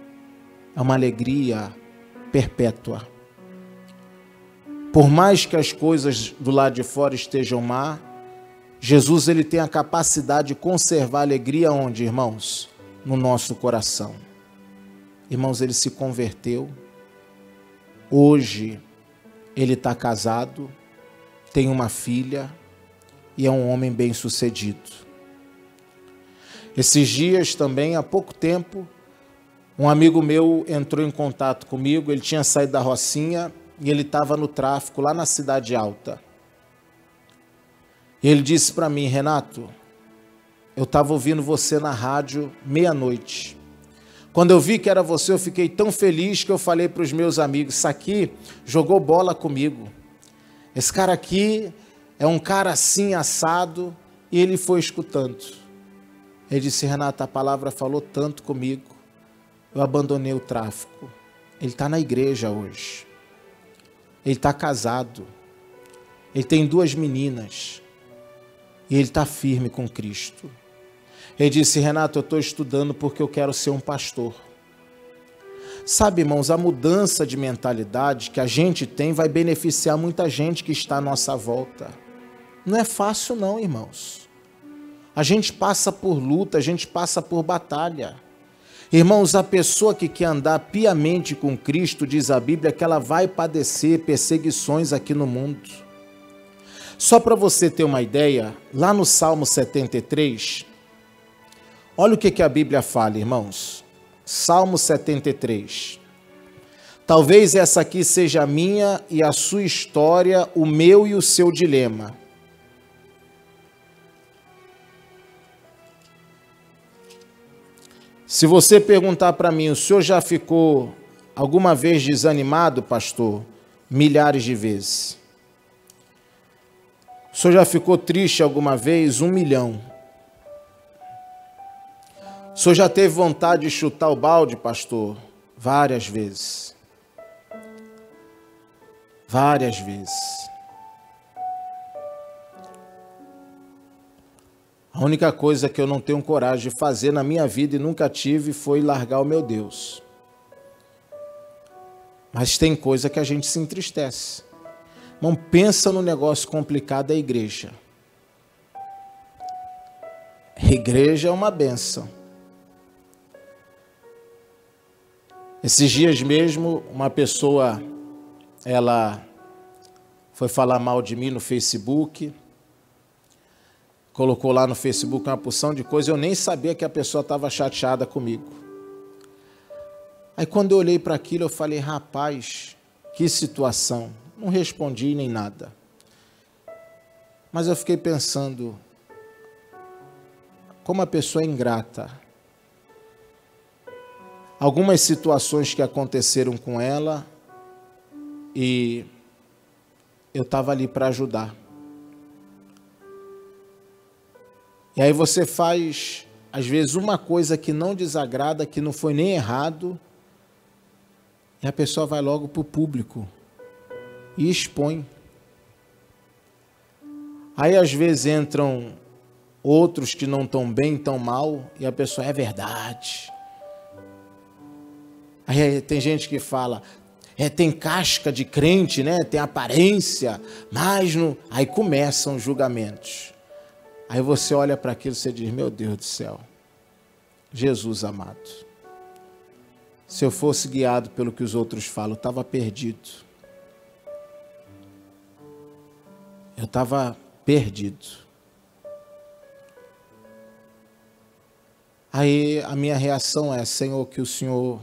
É uma alegria perpétua. Por mais que as coisas do lado de fora estejam má, Jesus, ele tem a capacidade de conservar a alegria onde, irmãos? No nosso coração. Irmãos, ele se converteu. Hoje, ele está casado, tem uma filha e é um homem bem-sucedido. Esses dias também, há pouco tempo, um amigo meu entrou em contato comigo, ele tinha saído da Rocinha e ele estava no tráfico lá na Cidade Alta. E ele disse para mim, Renato, eu estava ouvindo você na rádio meia-noite. Quando eu vi que era você, eu fiquei tão feliz que eu falei para os meus amigos, isso aqui jogou bola comigo. Esse cara aqui é um cara assim, assado, e ele foi escutando. Ele disse, Renato, a palavra falou tanto comigo, eu abandonei o tráfico. Ele está na igreja hoje. Ele está casado. Ele tem 2 meninas. E ele está firme com Cristo. Ele disse, Renato, eu estou estudando porque eu quero ser um pastor. Sabe, irmãos, a mudança de mentalidade que a gente tem vai beneficiar muita gente que está à nossa volta. Não é fácil não, irmãos. A gente passa por luta, a gente passa por batalha. Irmãos, a pessoa que quer andar piamente com Cristo, diz a Bíblia, que ela vai padecer perseguições aqui no mundo. Só para você ter uma ideia, lá no Salmo 73, olha o que a Bíblia fala, irmãos. Salmo 73. Talvez essa aqui seja a minha e a sua história, o meu e o seu dilema. Se você perguntar para mim, o senhor já ficou alguma vez desanimado, pastor? Milhares de vezes. O senhor já ficou triste alguma vez? 1 milhão. O senhor já teve vontade de chutar o balde, pastor? Várias vezes. Várias vezes. A única coisa que eu não tenho coragem de fazer na minha vida e nunca tive foi largar o meu Deus. Mas tem coisa que a gente se entristece. Não pensa no negócio complicado da igreja. A igreja é uma bênção. Esses dias mesmo, uma pessoa, ela foi falar mal de mim no Facebook. colocou lá no Facebook uma porção de coisa, eu nem sabia que a pessoa estava chateada comigo. Aí quando eu olhei para aquilo, eu falei, rapaz, que situação. Não respondi nem nada. Mas eu fiquei pensando, como a pessoa é ingrata. Algumas situações que aconteceram com ela e eu estava ali para ajudar. E aí você faz, às vezes, uma coisa que não desagrada, que não foi nem errado, e a pessoa vai logo para o público e expõe. Aí, às vezes, entram outros que não estão bem, tão mal, e a pessoa, é verdade. Aí tem gente que fala, tem casca de crente, né? Tem aparência, mas não... Aí começam os julgamentos. Aí você olha para aquilo e você diz, meu Deus do céu, Jesus amado, se eu fosse guiado pelo que os outros falam, eu estava perdido. Eu estava perdido. Aí a minha reação é, Senhor, que o Senhor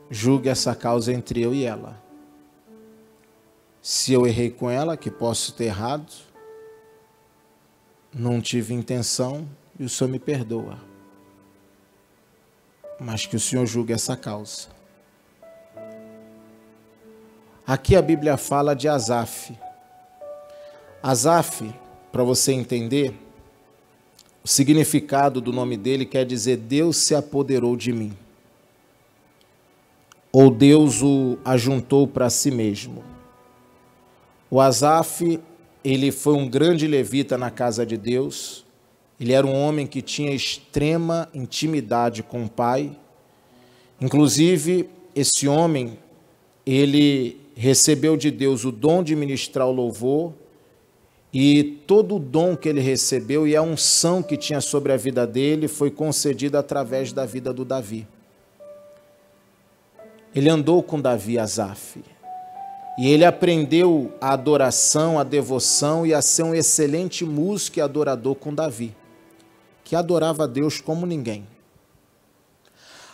julgue essa causa entre eu e ela. Se eu errei com ela, que posso ter errado, não tive intenção e o Senhor me perdoa. Mas que o Senhor julgue essa causa. Aqui a Bíblia fala de Asaf. Asaf, para você entender, o significado do nome dele quer dizer Deus se apoderou de mim. Ou Deus o ajuntou para si mesmo. O Asaf, ele foi um grande levita na casa de Deus. Ele era um homem que tinha extrema intimidade com o Pai. Inclusive, esse homem, ele recebeu de Deus o dom de ministrar o louvor, e todo o dom que ele recebeu e a unção que tinha sobre a vida dele foi concedida através da vida do Davi. Ele andou com Davi, Asaf. E ele aprendeu a adoração, a devoção e a ser um excelente músico e adorador com Davi, que adorava a Deus como ninguém.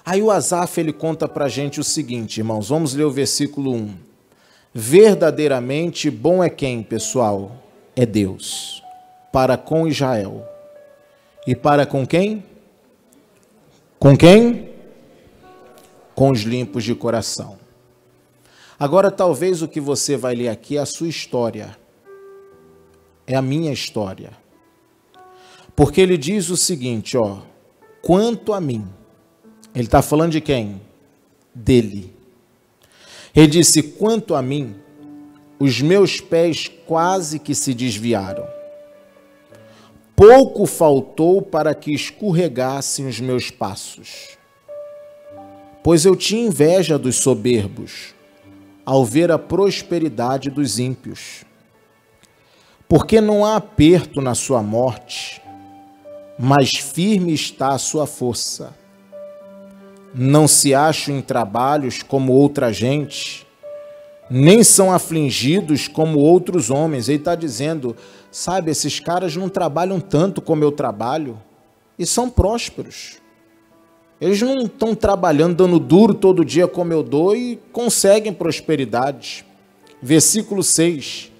Aí o Asaf, ele conta para a gente o seguinte, irmãos, vamos ler o versículo 1. Verdadeiramente bom é quem, pessoal? É Deus, para com Israel. E para com quem? Com quem? Com os limpos de coração. Agora, talvez o que você vai ler aqui é a sua história. É a minha história. Porque ele diz o seguinte, ó, quanto a mim. Ele está falando de quem? Dele. Ele disse, quanto a mim, os meus pés quase que se desviaram. Pouco faltou para que escorregassem os meus passos. Pois eu tinha inveja dos soberbos, ao ver a prosperidade dos ímpios. Porque não há aperto na sua morte, mas firme está a sua força. Não se acham em trabalhos como outra gente, nem são afligidos como outros homens. Ele está dizendo, sabe, esses caras não trabalham tanto como eu trabalho e são prósperos. Eles não estão trabalhando, dando duro todo dia como eu dou e conseguem prosperidade. Versículo 6.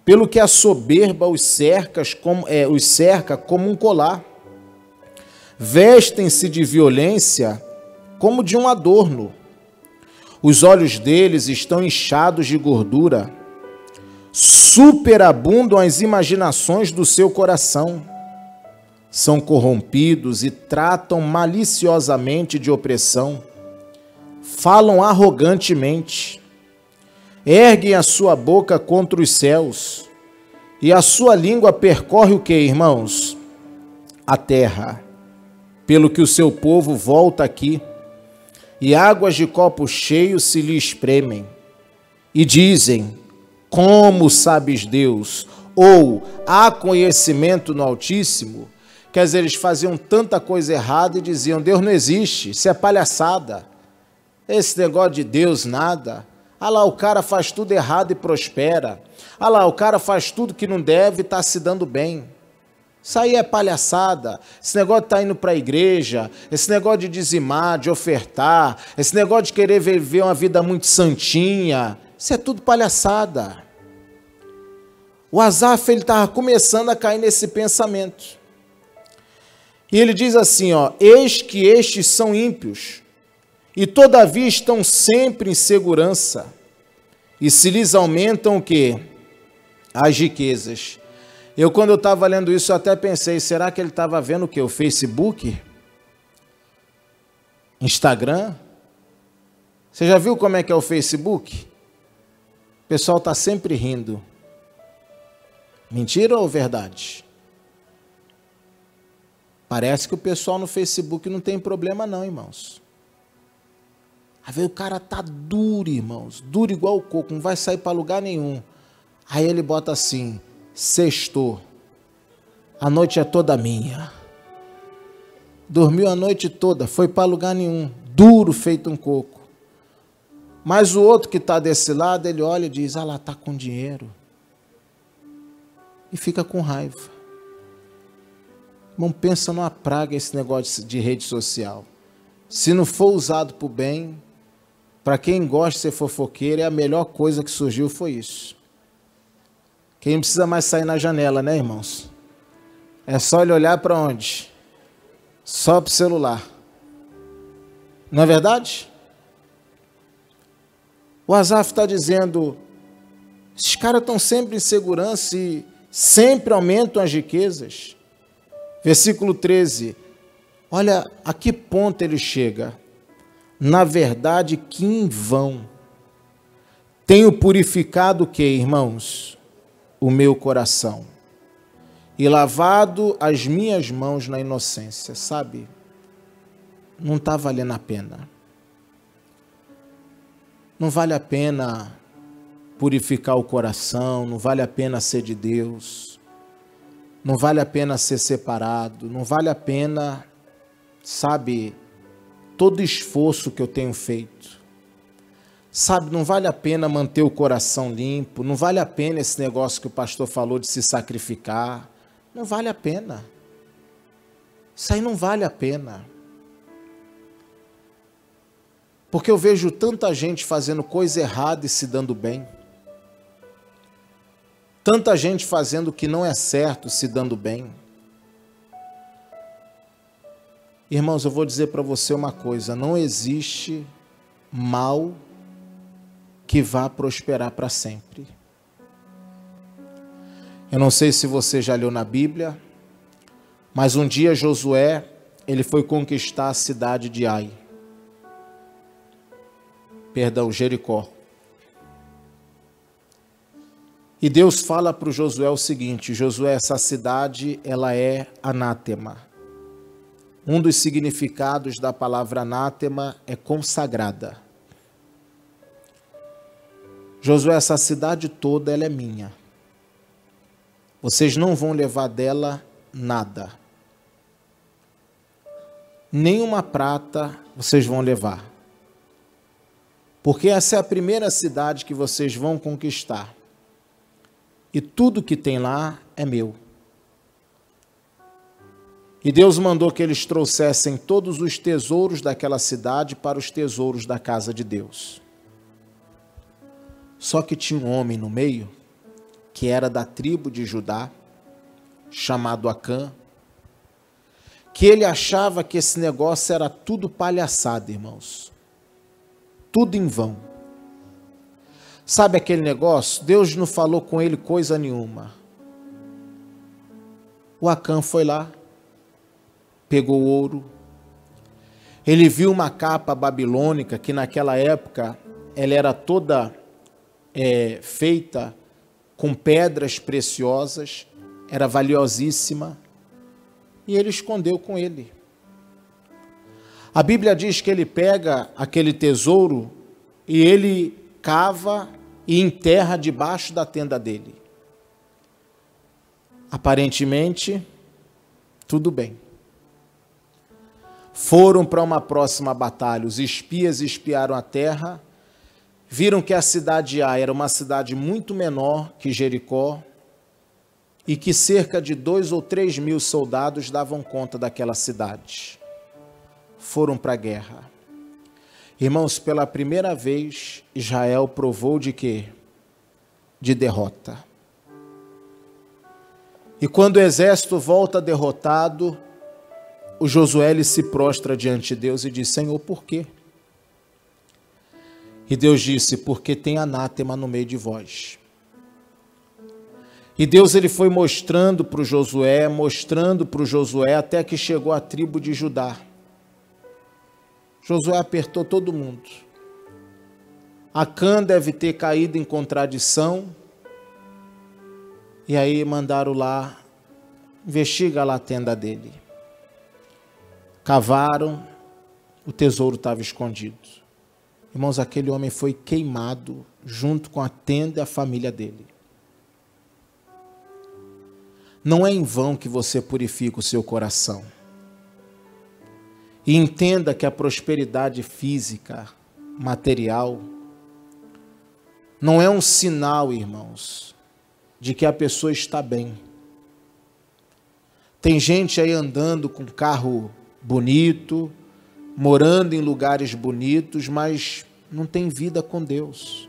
Pelo que a soberba os cerca como um colar. Vestem-se de violência como de um adorno. Os olhos deles estão inchados de gordura. Superabundam as imaginações do seu coração. São corrompidos e tratam maliciosamente de opressão. Falam arrogantemente. Erguem a sua boca contra os céus. E a sua língua percorre o que, irmãos? A terra. Pelo que o seu povo volta aqui. E águas de copo cheio se lhe espremem. E dizem, como sabes Deus? Ou, há conhecimento no Altíssimo? Quer dizer, eles faziam tanta coisa errada e diziam, Deus não existe, isso é palhaçada. Esse negócio de Deus, nada. Ah lá, o cara faz tudo errado e prospera. Ah lá, o cara faz tudo que não deve e está se dando bem. Isso aí é palhaçada. Esse negócio de estar indo para a igreja, esse negócio de dizimar, de ofertar, esse negócio de querer viver uma vida muito santinha, isso é tudo palhaçada. O Asaf, ele estava começando a cair nesse pensamento. E ele diz assim, ó, eis que estes são ímpios, e todavia estão sempre em segurança, e se lhes aumentam o quê? As riquezas. Quando eu estava lendo isso, eu até pensei, será que ele estava vendo o quê? O Facebook? Instagram? Você já viu como é que é o Facebook? O pessoal está sempre rindo. Mentira ou verdade? Parece que o pessoal no Facebook não tem problema não, irmãos. Aí vê, o cara tá duro, irmãos, duro igual o coco, não vai sair para lugar nenhum. Aí ele bota assim, sextou, a noite é toda minha. Dormiu a noite toda, foi para lugar nenhum, duro feito um coco. Mas o outro que está desse lado, ele olha e diz, ah lá, está com dinheiro. E fica com raiva. Irmão, pensa numa praga esse negócio de rede social. Se não for usado para o bem, para quem gosta de ser fofoqueiro, a melhor coisa que surgiu foi isso. Quem não precisa mais sair na janela, né, irmãos? É só ele olhar para onde? Só para o celular. Não é verdade? O Asaf está dizendo, esses caras estão sempre em segurança e sempre aumentam as riquezas. Versículo 13, olha a que ponto ele chega. Na verdade, que em vão tenho purificado o que, irmãos? O meu coração e lavado as minhas mãos na inocência, sabe? Não está valendo a pena. Não vale a pena purificar o coração, não vale a pena ser de Deus, não vale a pena ser separado, não vale a pena, sabe, todo esforço que eu tenho feito. Sabe, não vale a pena manter o coração limpo, não vale a pena esse negócio que o pastor falou de se sacrificar, não vale a pena. Isso aí não vale a pena. Porque eu vejo tanta gente fazendo coisa errada e se dando bem. Tanta gente fazendo o que não é certo, se dando bem. Irmãos, eu vou dizer para você uma coisa, não existe mal que vá prosperar para sempre. Eu não sei se você já leu na Bíblia, mas um dia Josué, ele foi conquistar a cidade de Jericó. E Deus fala para o Josué o seguinte, Josué, essa cidade, ela é anátema. Um dos significados da palavra anátema é consagrada. Josué, essa cidade toda, ela é minha. Vocês não vão levar dela nada. Nenhuma prata vocês vão levar. Porque essa é a primeira cidade que vocês vão conquistar. E tudo que tem lá é meu. E Deus mandou que eles trouxessem todos os tesouros daquela cidade para os tesouros da casa de Deus. Só que tinha um homem no meio, que era da tribo de Judá, chamado Acã, que ele achava que esse negócio era tudo palhaçada, irmãos. Tudo em vão. Sabe aquele negócio? Deus não falou com ele coisa nenhuma. O Acã foi lá, pegou ouro, ele viu uma capa babilônica, que naquela época ela era toda feita com pedras preciosas, era valiosíssima, e ele escondeu com ele. A Bíblia diz que ele pega aquele tesouro e ele cava e enterra debaixo da tenda dele. Aparentemente, tudo bem. Foram para uma próxima batalha, os espias espiaram a terra, viram que a cidade de Ai era uma cidade muito menor que Jericó, e que cerca de 2 ou 3 mil soldados davam conta daquela cidade. Foram para a guerra. Irmãos, pela primeira vez, Israel provou de quê? De derrota. E quando o exército volta derrotado, o Josué ele se prostra diante de Deus e diz: Senhor, por quê? E Deus disse: porque tem anátema no meio de vós. E Deus ele foi mostrando para o Josué, até que chegou à tribo de Judá. Josué apertou todo mundo. Acã deve ter caído em contradição. E aí mandaram lá, investiga lá a tenda dele. Cavaram, o tesouro estava escondido. Irmãos, aquele homem foi queimado junto com a tenda e a família dele. Não é em vão que você purifica o seu coração. E entenda que a prosperidade física, material, não é um sinal, irmãos, de que a pessoa está bem. Tem gente aí andando com carro bonito, morando em lugares bonitos, mas não tem vida com Deus.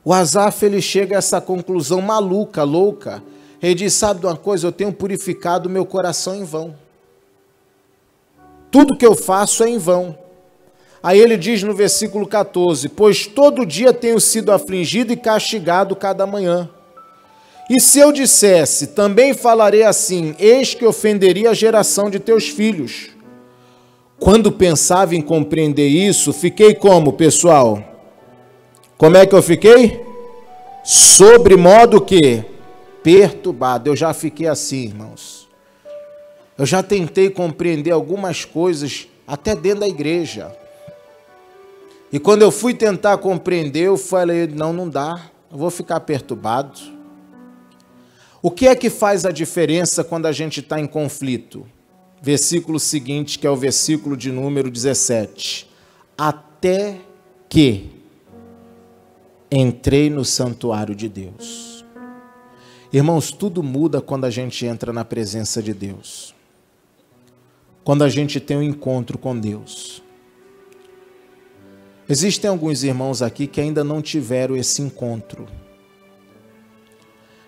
O Asaf, ele chega a essa conclusão maluca, louca. Ele diz: sabe de uma coisa, eu tenho purificado meu coração em vão. Tudo que eu faço é em vão. Aí ele diz no versículo 14: pois todo dia tenho sido afligido e castigado cada manhã. E se eu dissesse, também falarei assim, eis que ofenderia a geração de teus filhos. Quando pensava em compreender isso, fiquei como, pessoal? Como é que eu fiquei? Sobre modo que? Perturbado. Eu já fiquei assim, irmãos. Eu já tentei compreender algumas coisas, até dentro da igreja. E quando eu fui tentar compreender, eu falei: não dá, eu vou ficar perturbado. O que é que faz a diferença quando a gente está em conflito? Versículo seguinte, que é o versículo de número 17. Até que entrei no santuário de Deus. Irmãos, tudo muda quando a gente entra na presença de Deus. Quando a gente tem um encontro com Deus. Existem alguns irmãos aqui que ainda não tiveram esse encontro.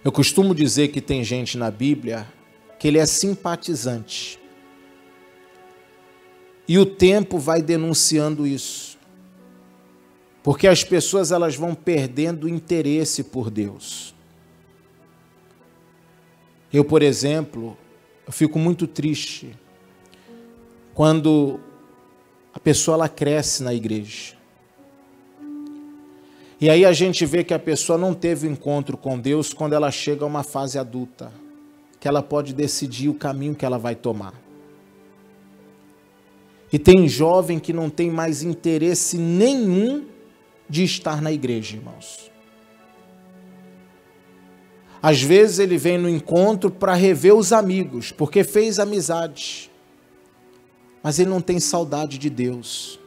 Eu costumo dizer que tem gente na Bíblia que ele é simpatizante. E o tempo vai denunciando isso. Porque as pessoas elas vão perdendo o interesse por Deus. Eu, por exemplo, eu fico muito triste quando a pessoa ela cresce na igreja. E aí a gente vê que a pessoa não teve encontro com Deus quando ela chega a uma fase adulta, que ela pode decidir o caminho que ela vai tomar. E tem jovem que não tem mais interesse nenhum de estar na igreja, irmãos. Às vezes ele vem no encontro para rever os amigos, porque fez amizade, mas ele não tem saudade de Deus.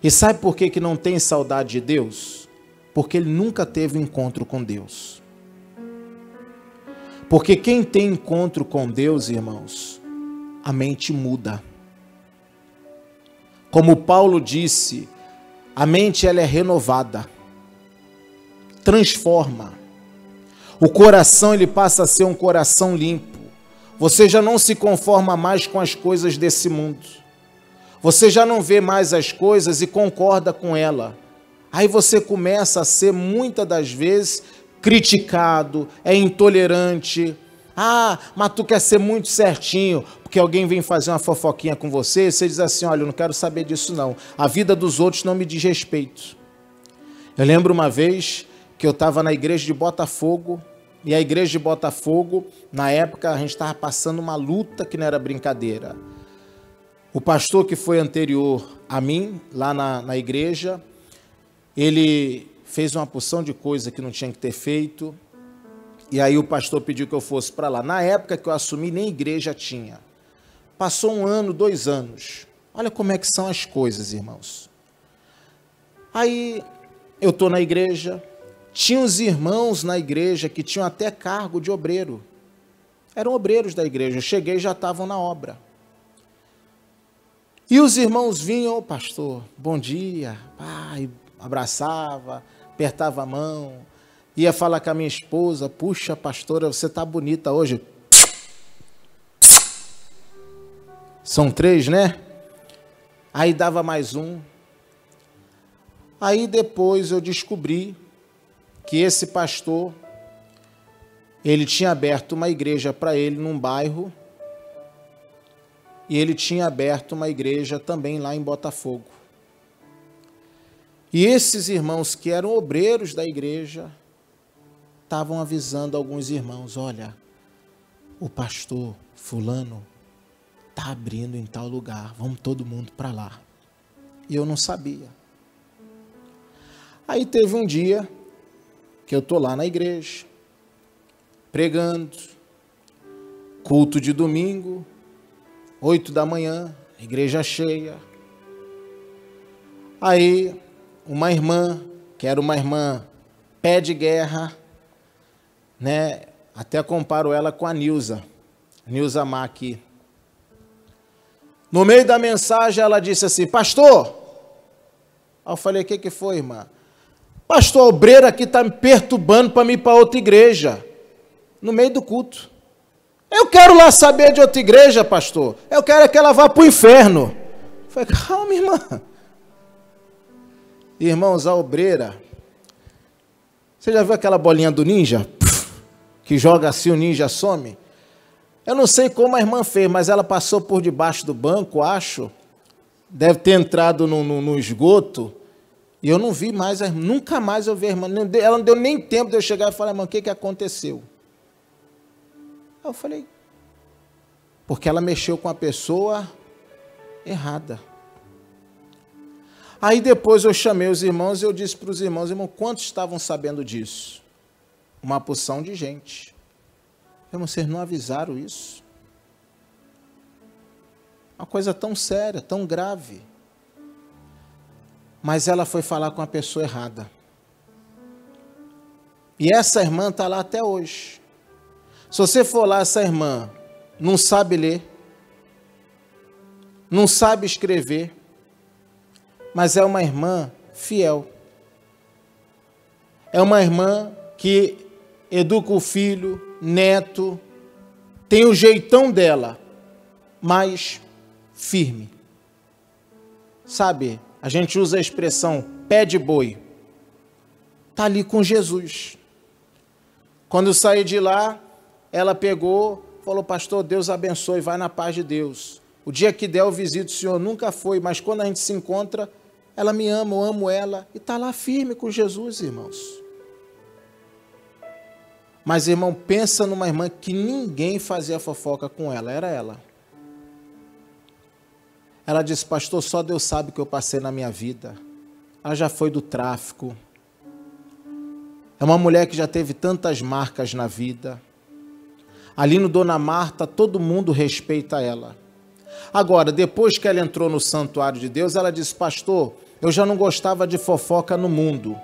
E sabe por que não tem saudade de Deus? Porque ele nunca teve encontro com Deus. Porque quem tem encontro com Deus, irmãos, a mente muda. Como Paulo disse, a mente ela é renovada, transforma. O coração ele passa a ser um coração limpo. Você já não se conforma mais com as coisas desse mundo. Você já não vê mais as coisas e concorda com ela. Aí você começa a ser, muitas das vezes, criticado, é intolerante. Ah, mas tu quer ser muito certinho, porque alguém vem fazer uma fofoquinha com você, e você diz assim: olha, eu não quero saber disso não. A vida dos outros não me diz respeito. Eu lembro uma vez que eu estava na igreja de Botafogo, e a igreja de Botafogo, na época, a gente estava passando uma luta que não era brincadeira. O pastor que foi anterior a mim, lá na igreja, ele fez uma porção de coisa que não tinha que ter feito, e aí o pastor pediu que eu fosse para lá. Na época que eu assumi, nem igreja tinha. Passou 1 ano, 2 anos. Olha como é que são as coisas, irmãos. Aí eu estou na igreja, Tinha os irmãos na igreja que tinham até cargo de obreiro. Eram obreiros da igreja. Eu cheguei e já estavam na obra. E os irmãos vinham, ô pastor, bom dia, pai, abraçava, apertava a mão, ia falar com a minha esposa, puxa, pastora, você está bonita hoje. São 3, né? Aí dava mais um. Aí depois eu descobri que esse pastor, ele tinha aberto uma igreja para ele num bairro, e ele tinha aberto uma igreja também lá em Botafogo. E esses irmãos que eram obreiros da igreja, estavam avisando alguns irmãos, olha, o pastor fulano está abrindo em tal lugar, vamos todo mundo para lá. E eu não sabia. Aí teve um dia que eu estou lá na igreja, pregando, culto de domingo, 8 da manhã, igreja cheia. Aí, uma irmã, que era uma irmã pé de guerra, né? Até comparo ela com a Nilza Má aqui. No meio da mensagem, ela disse assim, pastor. Aí eu falei, o que foi, irmã? Pastor, a obreira aqui está me perturbando para me ir para outra igreja, no meio do culto. Eu quero lá saber de outra igreja, pastor. Eu quero que ela vá para o inferno. Eu falei, calma, irmã. Irmãos, a obreira, você já viu aquela bolinha do ninja? Que joga assim, o ninja some? Eu não sei como a irmã fez, mas ela passou por debaixo do banco, acho. Deve ter entrado no esgoto. E eu não vi mais, nunca mais eu vi a irmã. Ela não deu nem tempo de eu chegar e falar, irmã, o que aconteceu? Aí eu falei, porque ela mexeu com a pessoa errada. Aí depois eu chamei os irmãos e eu disse para os irmãos, irmão, quantos estavam sabendo disso? Uma porção de gente. Irmão, vocês não avisaram isso? Uma coisa tão séria, tão grave. Mas ela foi falar com a pessoa errada. E essa irmã está lá até hoje. Se você for lá, essa irmã não sabe ler, não sabe escrever, mas é uma irmã fiel. É uma irmã que educa o filho, neto, tem o jeitão dela, mas firme. Sabe, a gente usa a expressão pé de boi. Está ali com Jesus. Quando eu saí de lá, ela pegou, falou, pastor, Deus abençoe, vai na paz de Deus. O dia que der eu visito o senhor, nunca foi, mas quando a gente se encontra, ela me ama, eu amo ela, e está lá firme com Jesus, irmãos. Mas, irmão, pensa numa irmã que ninguém fazia fofoca com ela, era ela. Ela disse, pastor, só Deus sabe o que eu passei na minha vida. Ela já foi do tráfico. É uma mulher que já teve tantas marcas na vida. Ali no Dona Marta, todo mundo respeita ela. Agora, depois que ela entrou no santuário de Deus, ela disse, pastor, eu já não gostava de fofoca no mundo.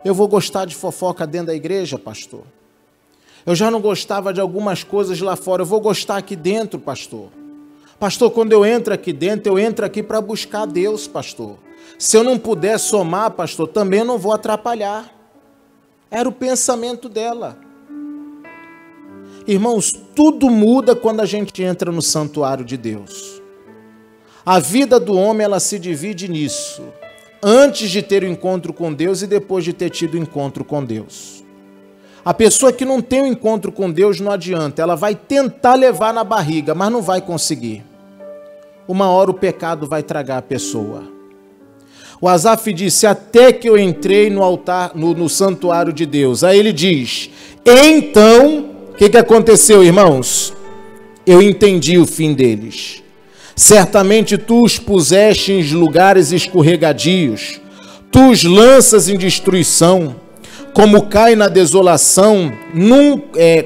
Eu vou gostar de fofoca dentro da igreja, pastor. Eu já não gostava de algumas coisas lá fora, eu vou gostar aqui dentro, pastor. Pastor, quando eu entro aqui dentro, eu entro aqui para buscar Deus, pastor. Se eu não puder somar, pastor, também eu não vou atrapalhar. Era o pensamento dela. Irmãos, tudo muda quando a gente entra no santuário de Deus. A vida do homem, ela se divide nisso. Antes de ter o encontro com Deus e depois de ter tido o encontro com Deus. A pessoa que não tem o encontro com Deus não adianta. Ela vai tentar levar na barriga, mas não vai conseguir. Uma hora o pecado vai tragar a pessoa. O Asaf disse, até que eu entrei no altar, no santuário de Deus. Aí ele diz, então, o que aconteceu, irmãos? Eu entendi o fim deles. Certamente tu os puseste em lugares escorregadios, tu os lanças em destruição, como cai na desolação,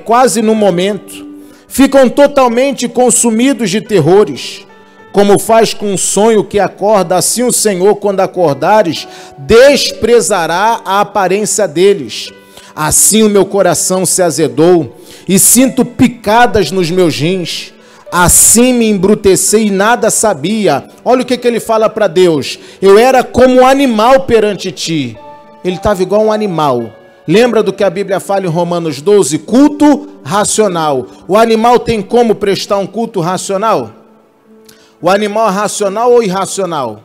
quase num momento, ficam totalmente consumidos de terrores, como faz com um sonho que acorda, assim o Senhor, quando acordares, desprezará a aparência deles, Assim o meu coração se azedou e sinto picadas nos meus rins. Assim me embruteci e nada sabia. Olha o que ele fala para Deus. Eu era como um animal perante ti. Ele estava igual um animal. Lembra do que a Bíblia fala em Romanos 12? Culto racional. O animal tem como prestar um culto racional? O animal é racional ou irracional?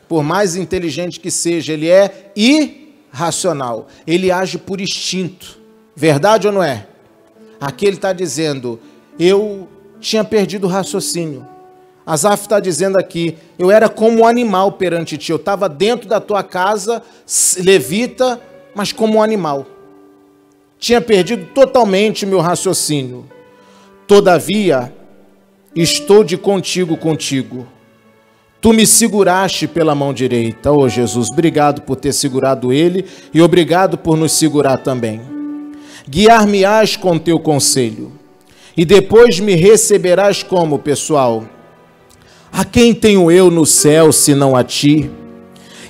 Por mais inteligente que seja, ele é irracional. Ele age por instinto. Verdade ou não é? Aqui ele está dizendo, eu tinha perdido o raciocínio. Asaf está dizendo aqui, eu era como um animal perante ti. Eu estava dentro da tua casa, levita, mas como um animal. Tinha perdido totalmente meu raciocínio. Todavia, estou de contigo. Tu me seguraste pela mão direita. Oh, Jesus, obrigado por ter segurado ele e obrigado por nos segurar também. Guiar-me-ás com teu conselho e depois me receberás como, pessoal? A quem tenho eu no céu, senão a ti?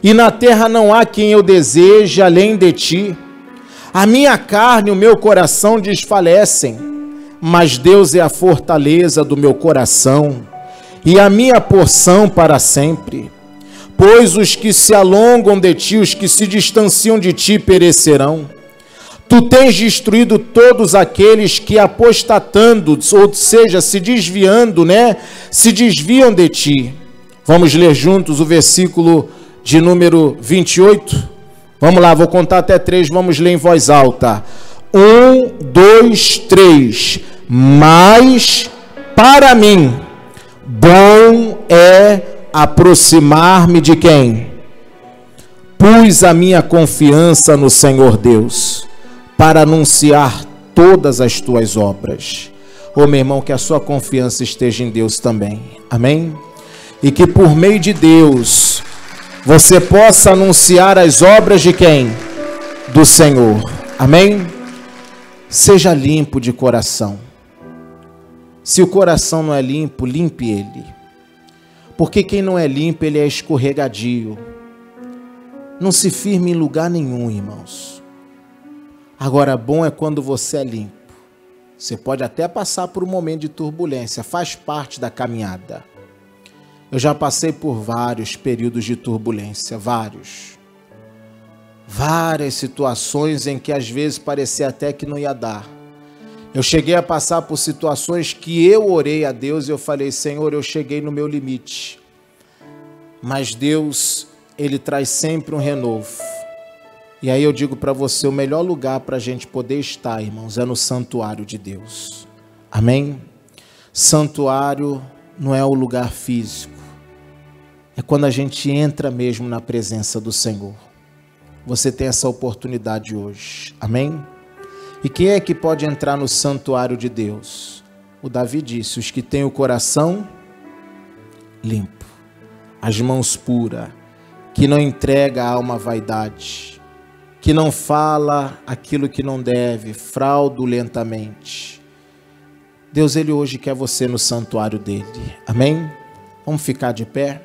E na terra não há quem eu deseje além de ti. A minha carne e o meu coração desfalecem, mas Deus é a fortaleza do meu coração e a minha porção para sempre. Pois os que se alongam de ti, os que se distanciam de ti, perecerão. Tu tens destruído todos aqueles que apostatando, ou seja, se desviando, se desviam de ti. Vamos ler juntos o versículo de número 28. Vamos lá, vou contar até 3, vamos ler em voz alta. 1, 2, 3. Mas para mim, bom é aproximar-me de quem? Pus a minha confiança no Senhor Deus, para anunciar todas as tuas obras. Ô meu irmão, que a sua confiança esteja em Deus também. Amém? E que por meio de Deus, você possa anunciar as obras de quem? Do Senhor. Amém? Seja limpo de coração. Se o coração não é limpo, limpe ele. Porque quem não é limpo, ele é escorregadio. Não se firme em lugar nenhum, irmãos. Agora, bom é quando você é limpo. Você pode até passar por um momento de turbulência, faz parte da caminhada. Eu já passei por vários períodos de turbulência, várias situações em que às vezes parecia até que não ia dar. Eu cheguei a passar por situações que eu orei a Deus e eu falei, Senhor, eu cheguei no meu limite. Mas Deus, Ele traz sempre um renovo. E aí eu digo para você, o melhor lugar para a gente poder estar, irmãos, é no santuário de Deus. Amém? Santuário não é o lugar físico. É quando a gente entra mesmo na presença do Senhor. Você tem essa oportunidade hoje. Amém? E quem é que pode entrar no santuário de Deus? O Davi disse, os que têm o coração limpo, as mãos puras, que não entrega a alma à vaidade, que não fala aquilo que não deve, fraudulentamente. Deus, Ele hoje quer você no santuário dEle. Amém? Vamos ficar de pé?